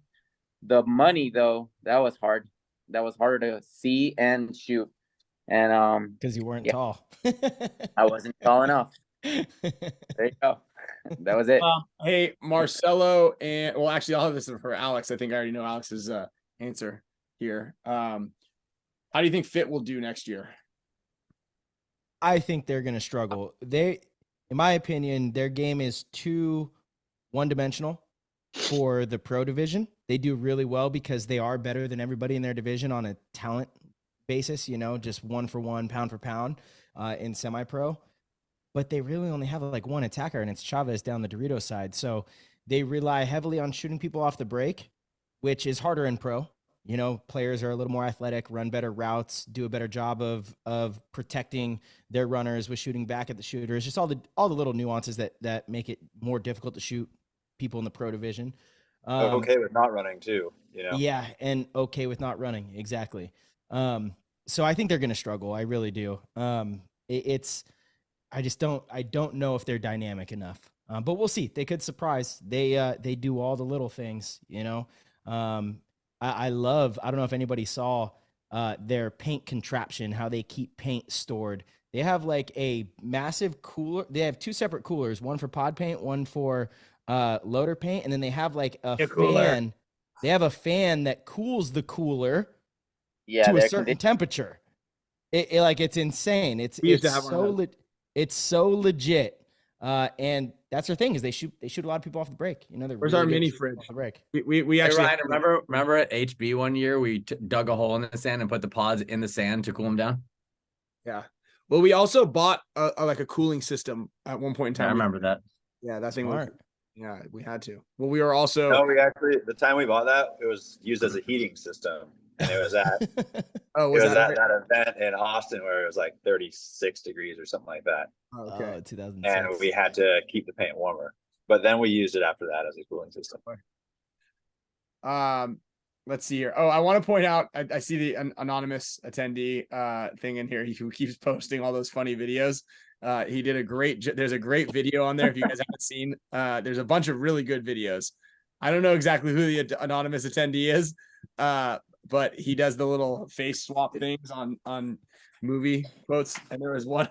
The money though, that was hard. That was harder to see and shoot. And because you weren't tall. I wasn't tall enough. There you go. That was it. Hey, Marcelo, and well, actually, I'll have this for Alex. I think I already know Alex's answer here. How do you think Fit will do next year? I think they're going to struggle. In my opinion, their game is too one-dimensional for the pro division. They do really well because they are better than everybody in their division on a talent basis, just 1 for 1, pound for pound in semi-pro. But they really only have like one attacker, and it's Chavez down the Dorito side. So they rely heavily on shooting people off the break, which is harder in pro. Players are a little more athletic, run better routes, do a better job of protecting their runners with shooting back at the shooters. Just all the little nuances that make it more difficult to shoot people in the pro division. Okay with not running too, Yeah, and okay with not running, exactly. So I think they're going to struggle. I really do. I don't know if they're dynamic enough. But we'll see. They could surprise. They do all the little things, I love, I don't know if anybody saw their paint contraption, how they keep paint stored. They have like a massive cooler. They have 2 separate coolers, one for pod paint, one for loader paint. And then they have like a fan. They have a fan that cools the cooler to a certain temperature. It's insane. It's so legit. And that's their thing is they shoot a lot of people off the break. Where's really our mini fridge? Off the break. We actually Ryan, remember at HB one year we dug a hole in the sand and put the pods in the sand to cool them down. Yeah. Well, we also bought like a cooling system at one point in time. I remember that. Yeah, that thing Smart. was. Yeah, we had to. Well, we were also. No, we actually the time we bought that, it was used as a heating system, and it was at Oh, it was was that? at that event in Austin where it was like 36 degrees or something like that, Oh, okay. Oh, 2006. and we had to keep the paint warmer. But then we used it after that as a cooling system. Let's see here. Oh, I want to point out, I see the anonymous attendee thing in here. He keeps posting all those funny videos. He did a there's a great video on there. If you guys haven't seen, there's a bunch of really good videos. I don't know exactly who the anonymous attendee is, but he does the little face swap things on movie quotes. And there was one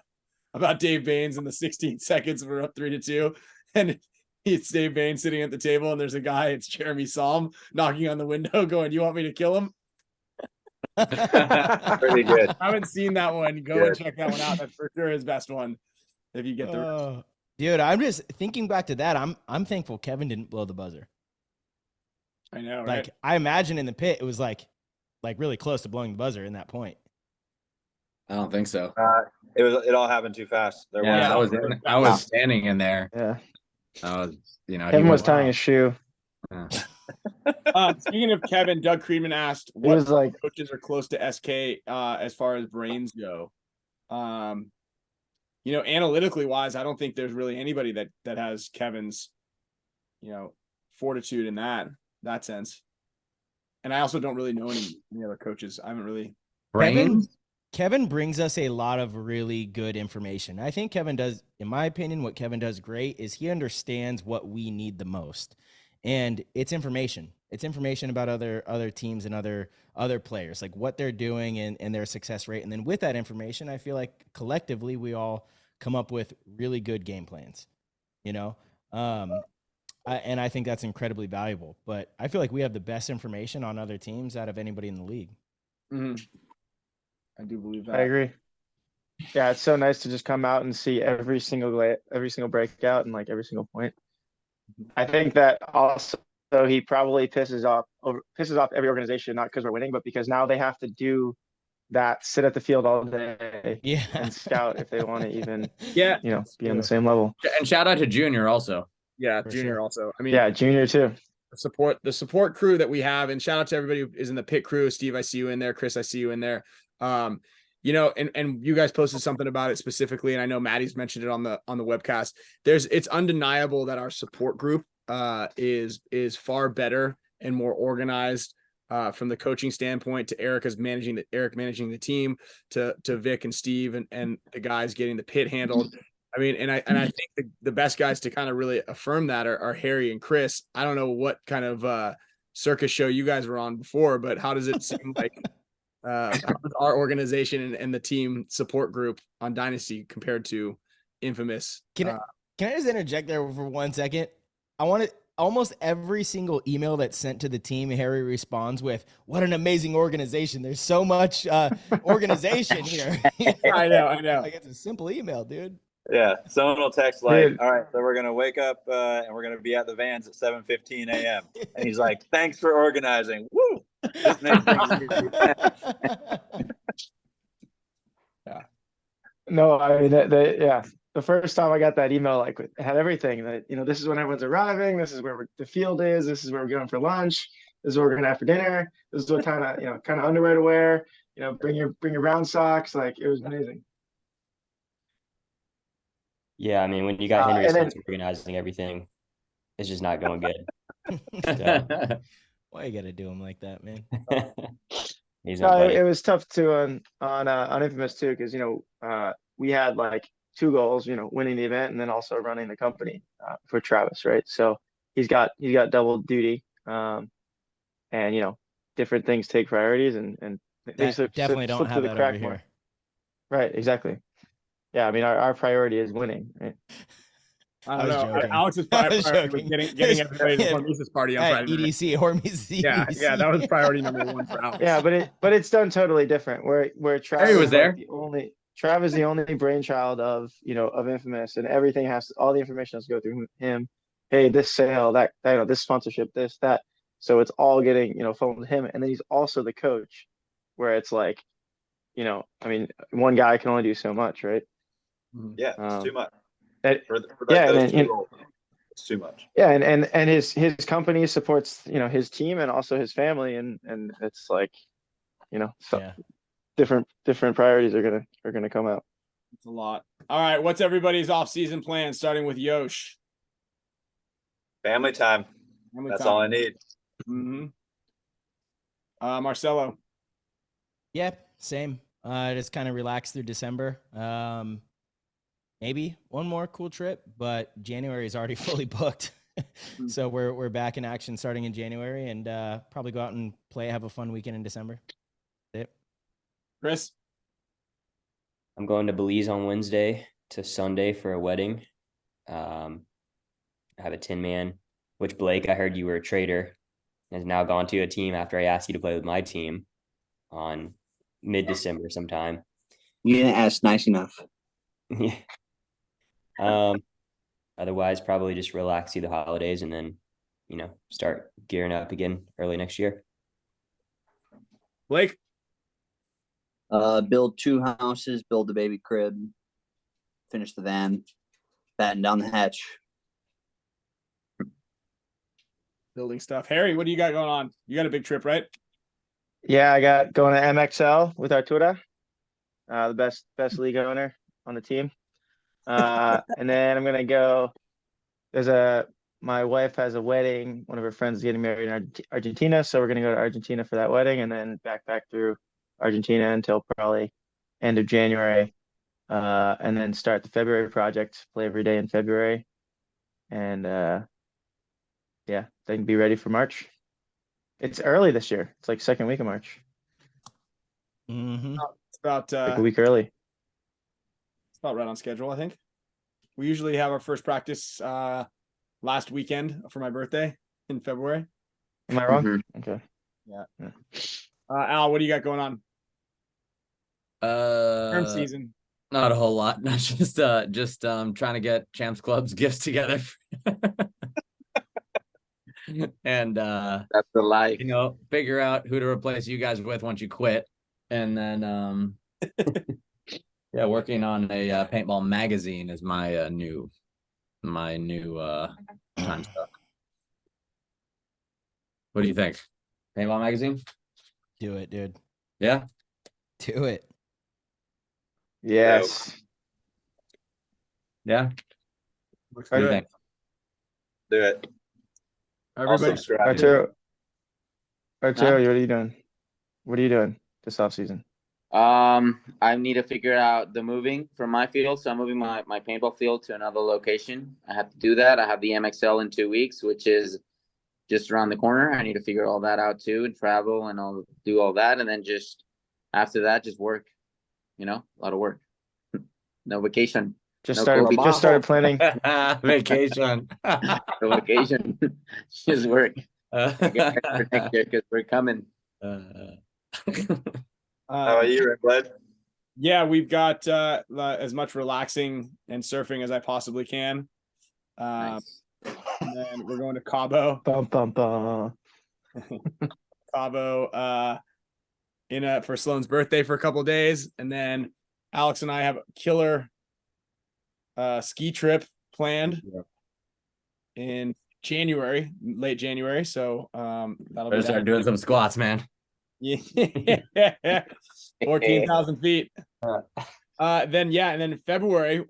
about Dave Baines in the 16 seconds. We're up 3-2. And it's Dave Baines sitting at the table, and there's a guy, it's Jeremy Salm, knocking on the window going, "You want me to kill him?" Pretty good. I haven't seen that one. Go and check that one out. That's for sure his best one. If you get the dude, I'm just thinking back to that. I'm thankful Kevin didn't blow the buzzer. I know, right? Like I imagine in the pit it was like really close to blowing the buzzer in that point. I don't think so. It all happened too fast. I was standing in there. Yeah. I was, Kevin was tying his shoe. Speaking of Kevin, Doug Creedman asked It what was like, coaches are close to SK as far as brains go. Analytically wise, I don't think there's really anybody that has Kevin's, fortitude in that sense. And I also don't really know any other coaches. I haven't really. Kevin brings us a lot of really good information. I think Kevin does, in my opinion, what Kevin does great is he understands what we need the most. And it's information. It's information about other teams and other players, like what they're doing and their success rate. And then with that information, I feel like collectively we all come up with really good game plans, and I think that's incredibly valuable. But I feel like we have the best information on other teams out of anybody in the league. Mm-hmm. I do believe that. I agree. Yeah, it's so nice to just come out and see every single breakout and like every single point. I think that also he probably pisses off every organization, not because we're winning, but because now they have to do that, sit at the field all day, and scout if they want to even, be on the same level. And shout out to Junior also. Yeah, For Junior sure. also. I mean, Yeah, Junior too. The support crew that we have, and shout out to everybody who is in the pit crew. Steve, I see you in there. Chris, I see you in there. And you guys posted something about it specifically, and I know Maddie's mentioned it on the webcast. It's undeniable that our support group is far better and more organized from the coaching standpoint, to Eric managing the team, to Vic and Steve and the guys getting the pit handled. I mean, and I think the best guys to kind of really affirm that are Harry and Chris. I don't know what kind of circus show you guys were on before, but how does it seem like our organization and the team support group on Dynasty compared to Infamous? Can I just interject there for 1 second? I want to. Almost every single email that's sent to the team, Harry responds with, "What an amazing organization. There's so much organization here." I know. Like, it's a simple email, dude. Yeah, someone will text like, "All right, so we're gonna wake up and we're gonna be at the Vans at 7:15 a.m." And he's like, "Thanks for organizing." Woo! This makes things easy. Yeah. No, I mean, the first time I got that email, like, it had everything that, this is when everyone's arriving. This is where the field is. This is where we're going for lunch. This is what we're going to have for dinner. This is what kind of underwear to wear. Bring your round socks. Like, it was amazing. Yeah, I mean, when you got Henry Spencer organizing everything, it's just not going good. Why you got to do him like that, man? It was tough too on Infamous too, because we had like 2 goals, winning the event and then also running the company for Travis, right? So he's got double duty, and different things take priorities, and they definitely don't have that over here. Right, exactly. Yeah, I mean our priority is winning, right? I don't know. Alex's priority was getting everybody to the Hormesis party on Friday. EDC, Hormesis. Yeah, that was priority number 1 for Alex. Yeah, but it's done totally different. Where Travis was there. Trav is the only brainchild of Infamous, and all the information has to go through him. Hey, this sale, that this sponsorship, this, that. So it's all getting phoned to him, and then he's also the coach, where it's like I mean, one guy can only do so much, right? Yeah, it's too much. For yeah, those and two roles, it's too much. Yeah, and his company supports his team and also his family, and it's like so Yeah. different priorities are gonna come out. It's a lot. All right, what's everybody's off-season plan? Starting with Yosh. Family time. That's all I need. Mm-hmm. Marcelo. Yep, same. Just kind of relax through December. Maybe one more cool trip, but January is already fully booked. So we're back in action starting in January, and probably go out and play, have a fun weekend in December. That's it. Chris. I'm going to Belize on Wednesday to Sunday for a wedding. I have a 10-man, which Blake, I heard you were a trader, has now gone to a team after I asked you to play with my team on mid-December sometime. You didn't ask nice enough. Otherwise, probably just relax through the holidays and then, start gearing up again early next year. Blake. Build 2 houses, build the baby crib, finish the van, batten down the hatch. Building stuff. Harry, what do you got going on? You got a big trip, right? Yeah, I got going to MXL with Artura, the best league owner on the team. And then I'm gonna go. My wife has a wedding. One of her friends is getting married in Argentina, so we're gonna go to Argentina for that wedding, and then back through Argentina until probably end of January, and then start the February project. Play every day in February, and yeah, they can be ready for March. It's early this year. It's like second week of March. Mm-hmm. It's about Like a week early. It's about right on schedule, I think. We usually have our first practice last weekend for my birthday in February. Am I wrong? Mm-hmm. Okay. Yeah. Al, what do you got going on? Term season. Not a whole lot. Not just trying to get Champs Club's gifts together. And That's the life. Figure out who to replace you guys with once you quit. And then yeah, working on a paintball magazine is my new time stuff. What do you think? Paintball magazine? Do it, dude. Yeah. Do it. Yes. Yeah. Looks What do you good. think? Do it. I'll Everybody. subscribe. Arturo, what are you doing? What are you doing this offseason? I need to figure out the moving from my field. So I'm moving my paintball field to another location. I have to do that. I have the MXL in 2 weeks, which is just around the corner. I need to figure all that out too, and travel, and I'll do all that. And then just after that, just work, a lot of work. No vacation. Just No started planning. Vacation. No vacation. Just work. Get ready for next year because we're coming. How are you, Red? Yeah, we've got as much relaxing and surfing as I possibly can. Nice. And then we're going to Cabo. Bum, bum, bum. Cabo for Sloan's birthday for a couple of days, and then Alex and I have a killer ski trip planned in January, late January. So that'll be Start doing some squats, man. Yeah. 14,000 feet. Then in February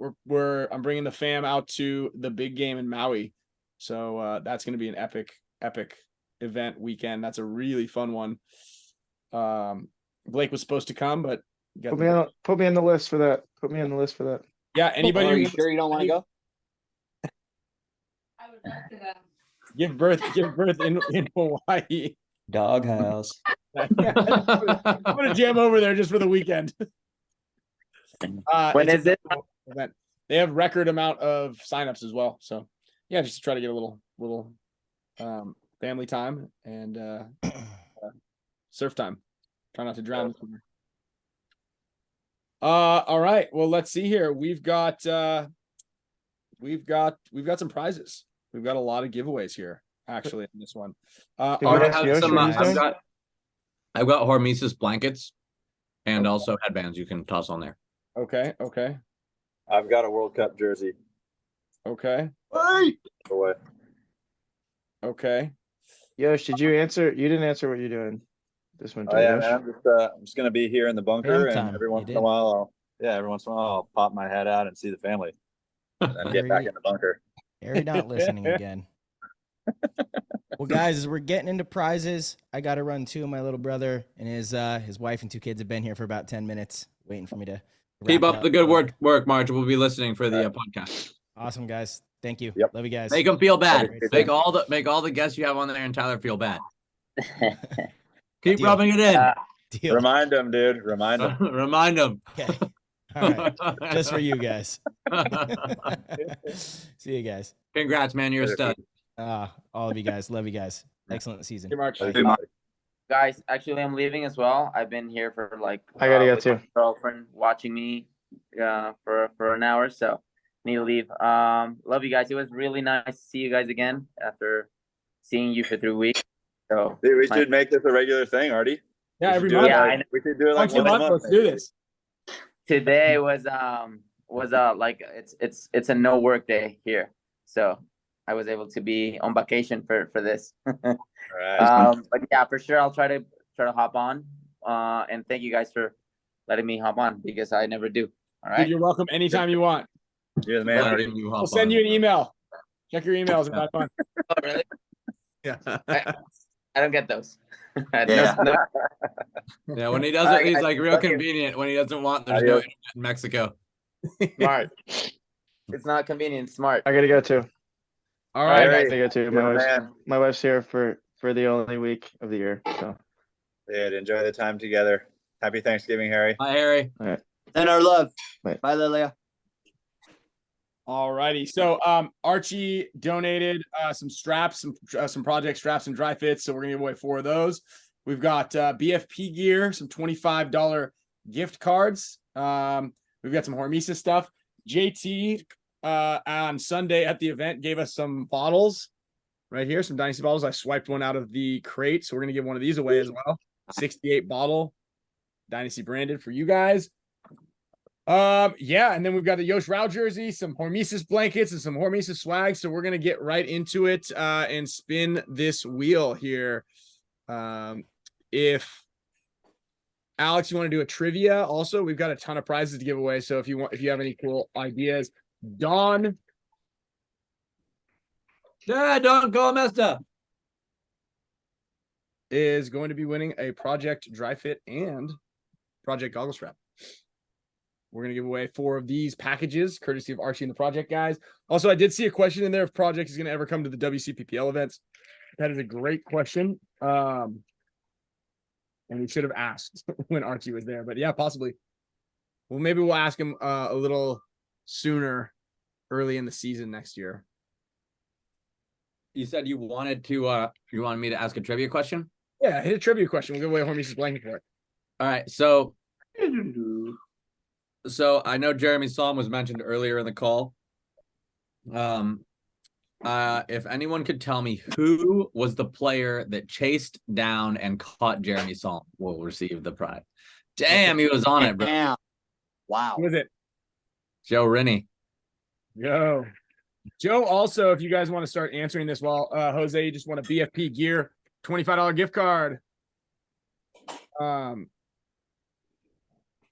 I'm bringing the fam out to the big game in Maui. So that's going to be an epic event weekend. That's a really fun one. Blake was supposed to come, but Put me on the list for that. Put me on the list for that. Yeah, anybody? Are you sure you don't want to go? I would love to go. Give birth in Hawaii. Doghouse. I'm gonna jam over there just for the weekend. When is it? Event. They have record amount of signups as well. So yeah, just to try to get a little family time and surf time. Try not to drown. All right. Well, let's see here. We've got some prizes. We've got a lot of giveaways here, actually, in this one. I've got Hormesis blankets. and also headbands you can toss on there. Okay. Okay. I've got a World Cup jersey. Okay. Away. Okay. Yosh, did you answer? You didn't answer what you're doing this winter. Oh yeah, Yosh? man. I'm just gonna be here in the bunker, Fam and time. every You once in did. a while, I'll pop my head out and see the family, and then get back Harry. in the bunker. Harry not listening again. Well, guys, as we're getting into prizes, I got to run too. My little brother and his wife and 2 kids have been here for about 10 minutes waiting for me to Keep wrap up the good work, Marge. We'll be listening for the podcast. Awesome, guys. Thank you. Yep. Love you guys. Make them feel bad. Great Make all the guests you have on there and Tyler feel bad. Keep Deal. rubbing it in. Deal. Remind them, dude. Remind them. Remind them. Okay. All right. Just for you guys. See you guys. Congrats, man. You're a stud. All of you guys. Love you guys. Excellent season. Hey, March. Hey, Mark. Guys, actually, I'm leaving as well. I've been here for like I gotta go with too. my girlfriend watching me for an hour, so need to leave. Love you guys. It was really nice to see you guys again after seeing you for 3 weeks. So Dude, we should make this a regular thing, Artie. Yeah, We every should do month. it Yeah, like- I know. we could do it like Once a month. Let's do maybe. this. Today was like it's a no work day here, so I was able to be on vacation for this. All right. But yeah, for sure I'll try to hop on. And thank you guys for letting me hop on because I never do. All Dude, right. you're welcome anytime you want. You're the man, Artie. We'll send you an email. Check your emails about fun. Oh, really? Yeah. I don't get those. Yeah. Yeah, when he doesn't, Alright, he's guys. like real Okay. convenient. When he doesn't want, there's no Adios. internet in Mexico. Smart. It's not convenient. Smart. I gotta go too. All All right. right. I gotta go too. You're the man. My wife's here for the only week of the year. So Dude, enjoy the time together. Happy Thanksgiving, Harry. Hi, Harry. And our love. Right. Bye, Lilia. All righty. So Archie donated some straps, some project straps and dry fits. So we're gonna give away 4 of those. We've got BFP gear, some $25 gift cards. We've got some Hormesis stuff. JT on Sunday at the event gave us some bottles right here, some Dynasty bottles. I swiped one out of the crate, so we're gonna give one of these away as well. 68 bottle Dynasty branded for you guys. Yeah, and then we've got the Yosh Rao jersey, some Hormesis blankets, and some Hormesis swag. So we're gonna get right into it and spin this wheel here. If Alex, you want to do a trivia, also we've got a ton of prizes to give away. So if you have any cool ideas, Don. Yeah, Don Colomesta is going to be winning a Project Dry Fit and Project Goggle Strap. We're going to give away 4 of these packages, courtesy of Archie and the Project guys. Also, I did see a question in there if Project is going to ever come to the WCPPL events. That is a great question. And we should have asked when Archie was there. But yeah, possibly. Well, maybe we'll ask him a little sooner, early in the season next year. You said you wanted me to ask a trivia question? Yeah, hit a trivia question. We'll give away a Hormesis blanket for it. All right, so I know Jeremy Psalm was mentioned earlier in the call. If anyone could tell me who was the player that chased down and caught Jeremy Psalm, will receive the prize. Damn, he was on it, bro. Damn. Wow. Who is it? Joe Rennie. Yo. Joe, also, if you guys want to start answering this while Jose, you just want a BFP gear, $25 gift card.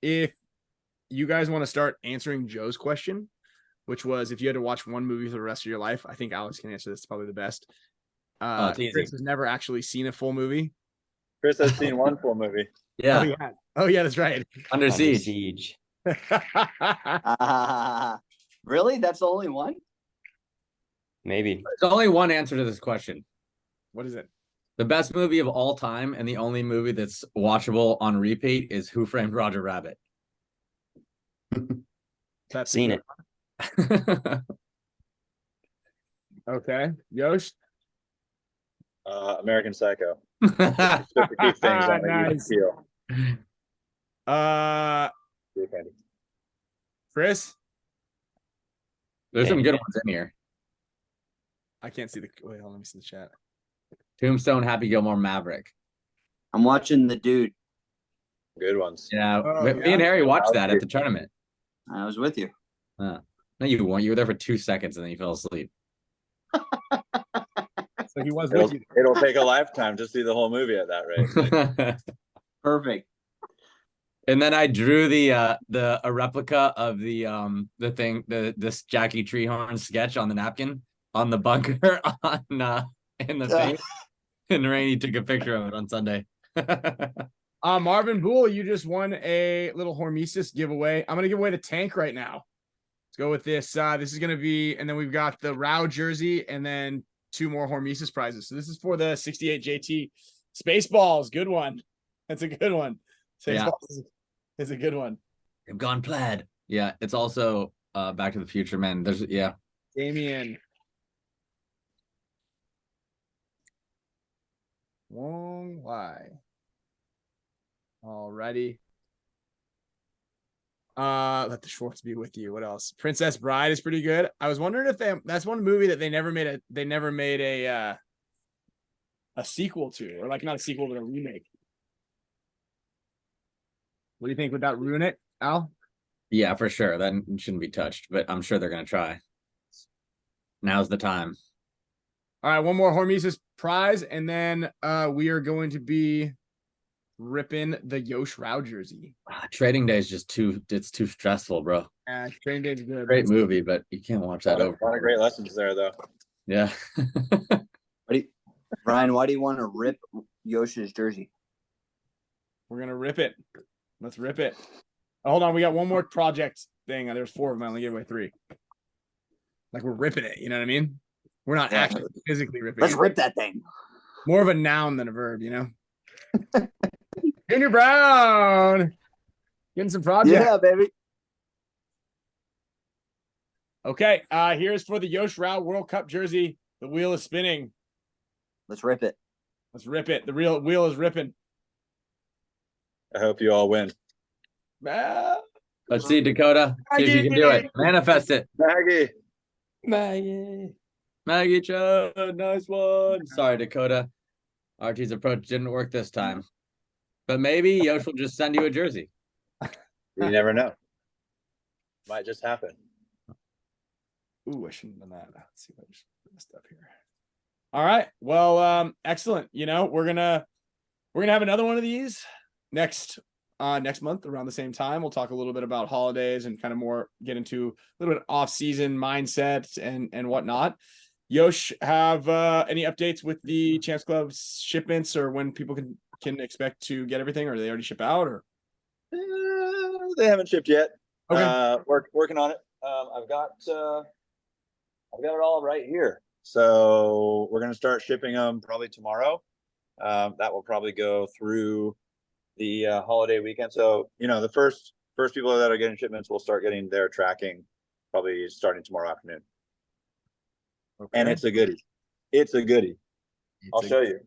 If you guys want to start answering Joe's question, which was if you had to watch one movie for the rest of your life, I think Alex can answer this probably the best. It's easy. Chris has never actually seen a full movie. Chris has seen one full movie. Yeah, Oh, yeah, that's right. Under Under Siege. Siege. Really? That's the only one? Maybe. There's only one answer to this question. What is it? The best movie of all time and the only movie that's watchable on repeat is Who Framed Roger Rabbit. That's Seen it. Okay. Yosh? American Psycho. Just to keep things on the even Nice. keel. Chris? There's some good ones in here. I can't see the wait, hold on, let me see the chat. Tombstone, Happy Gilmore, Maverick. I'm watching the dude. Good ones. Yeah, Oh, me and Harry watched that at the tournament. I was with you. No, you weren't. You were there for 2 seconds and then you fell asleep. So he was It'll, with you. it'll take a lifetime to see the whole movie at that rate. Perfect. And then I drew a replica of this Jackie Treehorn sketch on the napkin on the bunker in the face. And Rainey took a picture of it on Sunday. Marvin Boole, you just won a little Hormesis giveaway. I'm gonna give away the tank right now. Let's go with this. This is gonna be, and then we've got the Rao jersey, and then 2 more Hormesis prizes. So this is for the 68 JT Spaceballs. Good one. That's a good one. Spaceballs is a good one. They've gone plaid. Yeah, it's also Back to the Future, man. Damien. Wong Lai. Alrighty. Let the Schwartz be with you. What else? Princess Bride is pretty good. I was wondering if that's one movie that they never made a sequel to, or like not a sequel but a remake. What do you think? Would that ruin it, Al? Yeah, for sure. That shouldn't be touched, but I'm sure they're gonna try. Now's the time. All right, one more Hormesis prize, and then we are going to be ripping the Yosh Rao jersey. Trading Day is just too stressful, bro. Trading Day is good. Great movie, but you can't watch that over. A lot of great lessons there, though. Yeah. Ryan, why do you want to rip Yosh's jersey? We're gonna rip it. Let's rip it. Oh, hold on, we got one more project thing. There's 4 of them. I only gave away 3. Like we're ripping it. You know what I mean? We're not actually physically ripping. Let's rip that thing. More of a noun than a verb, you know. Junior Brown, getting some projects. Yeah, baby. Okay, here's for the Yosh Rao World Cup jersey. The wheel is spinning. Let's rip it. Let's rip it. The real wheel is ripping. I hope you all win. Let's see, Dakota. See if you can do it. Manifest it. Maggie Cho, nice one. Sorry, Dakota. RT's approach didn't work this time. But maybe Yosh will just send you a jersey. You never know. Might just happen. Ooh, I shouldn't have done that. Let's see if I just messed up here. All right. Well, excellent. You know, we're gonna have another one of these next month around the same time. We'll talk a little bit about holidays and kind of more get into a little bit off-season mindset and whatnot. Yosh, have any updates with the Champs Club shipments, or when people can expect to get everything, or they already ship out, or they haven't shipped yet. Okay. Working on it. I've got it all right here. So we're gonna start shipping them probably tomorrow. That will probably go through the holiday weekend. So the first people that are getting shipments will start getting their tracking probably starting tomorrow afternoon. Okay. And it's a goodie. I'll show you.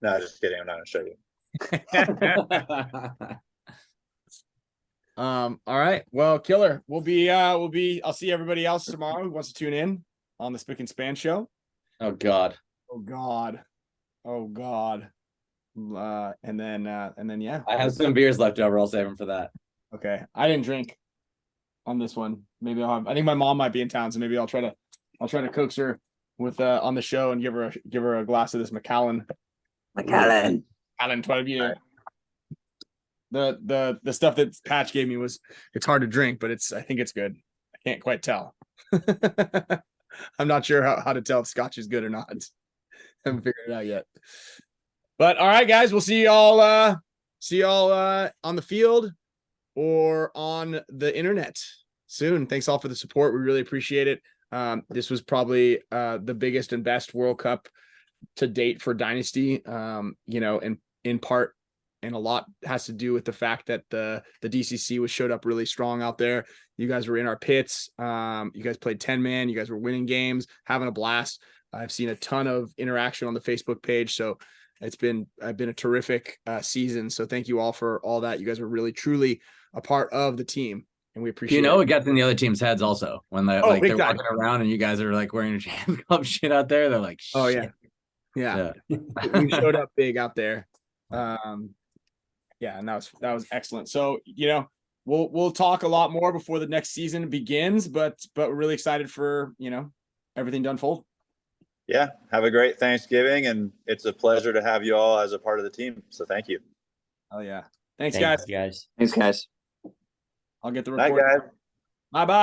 No, just kidding. I'm not gonna show you. All right. Well, killer. I'll see everybody else tomorrow who wants to tune in on the Spick and Span show. Oh God. And then yeah. I have some beers left over. I'll save them for that. Okay. I didn't drink on this one. Maybe I think my mom might be in town, so maybe I'll try to coax her with on the show and give her a glass of this Macallan. Macallan 12 year. The stuff that Patch gave me it's hard to drink, but I think it's good. I can't quite tell. I'm not sure how to tell if Scotch is good or not. Haven't figured it out yet. But all right, guys, we'll see y'all on the field or on the internet soon. Thanks all for the support. We really appreciate it. This was probably the biggest and best World Cup to date for Dynasty. And in part, and a lot has to do with the fact that the DCC showed up really strong out there. You guys were in our pits. You guys played 10-man. You guys were winning games, having a blast. I've seen a ton of interaction on the Facebook page. So it's been a terrific season. So thank you all for all that. You guys were really, truly a part of the team. And we appreciate it. It gets in the other team's heads also when they're walking around and you guys are like wearing your Champs Club shit out there. They're like, shit. Oh yeah. We showed up big out there. Yeah, and that was excellent. So, we'll talk a lot more before the next season begins, but we're really excited for, everything to unfold. Yeah. Have a great Thanksgiving, and it's a pleasure to have you all as a part of the team. So thank you. Oh yeah. Thanks, Thanks, guys. guys. Thanks, guys. I'll get the Night, report. guys. Bye-bye.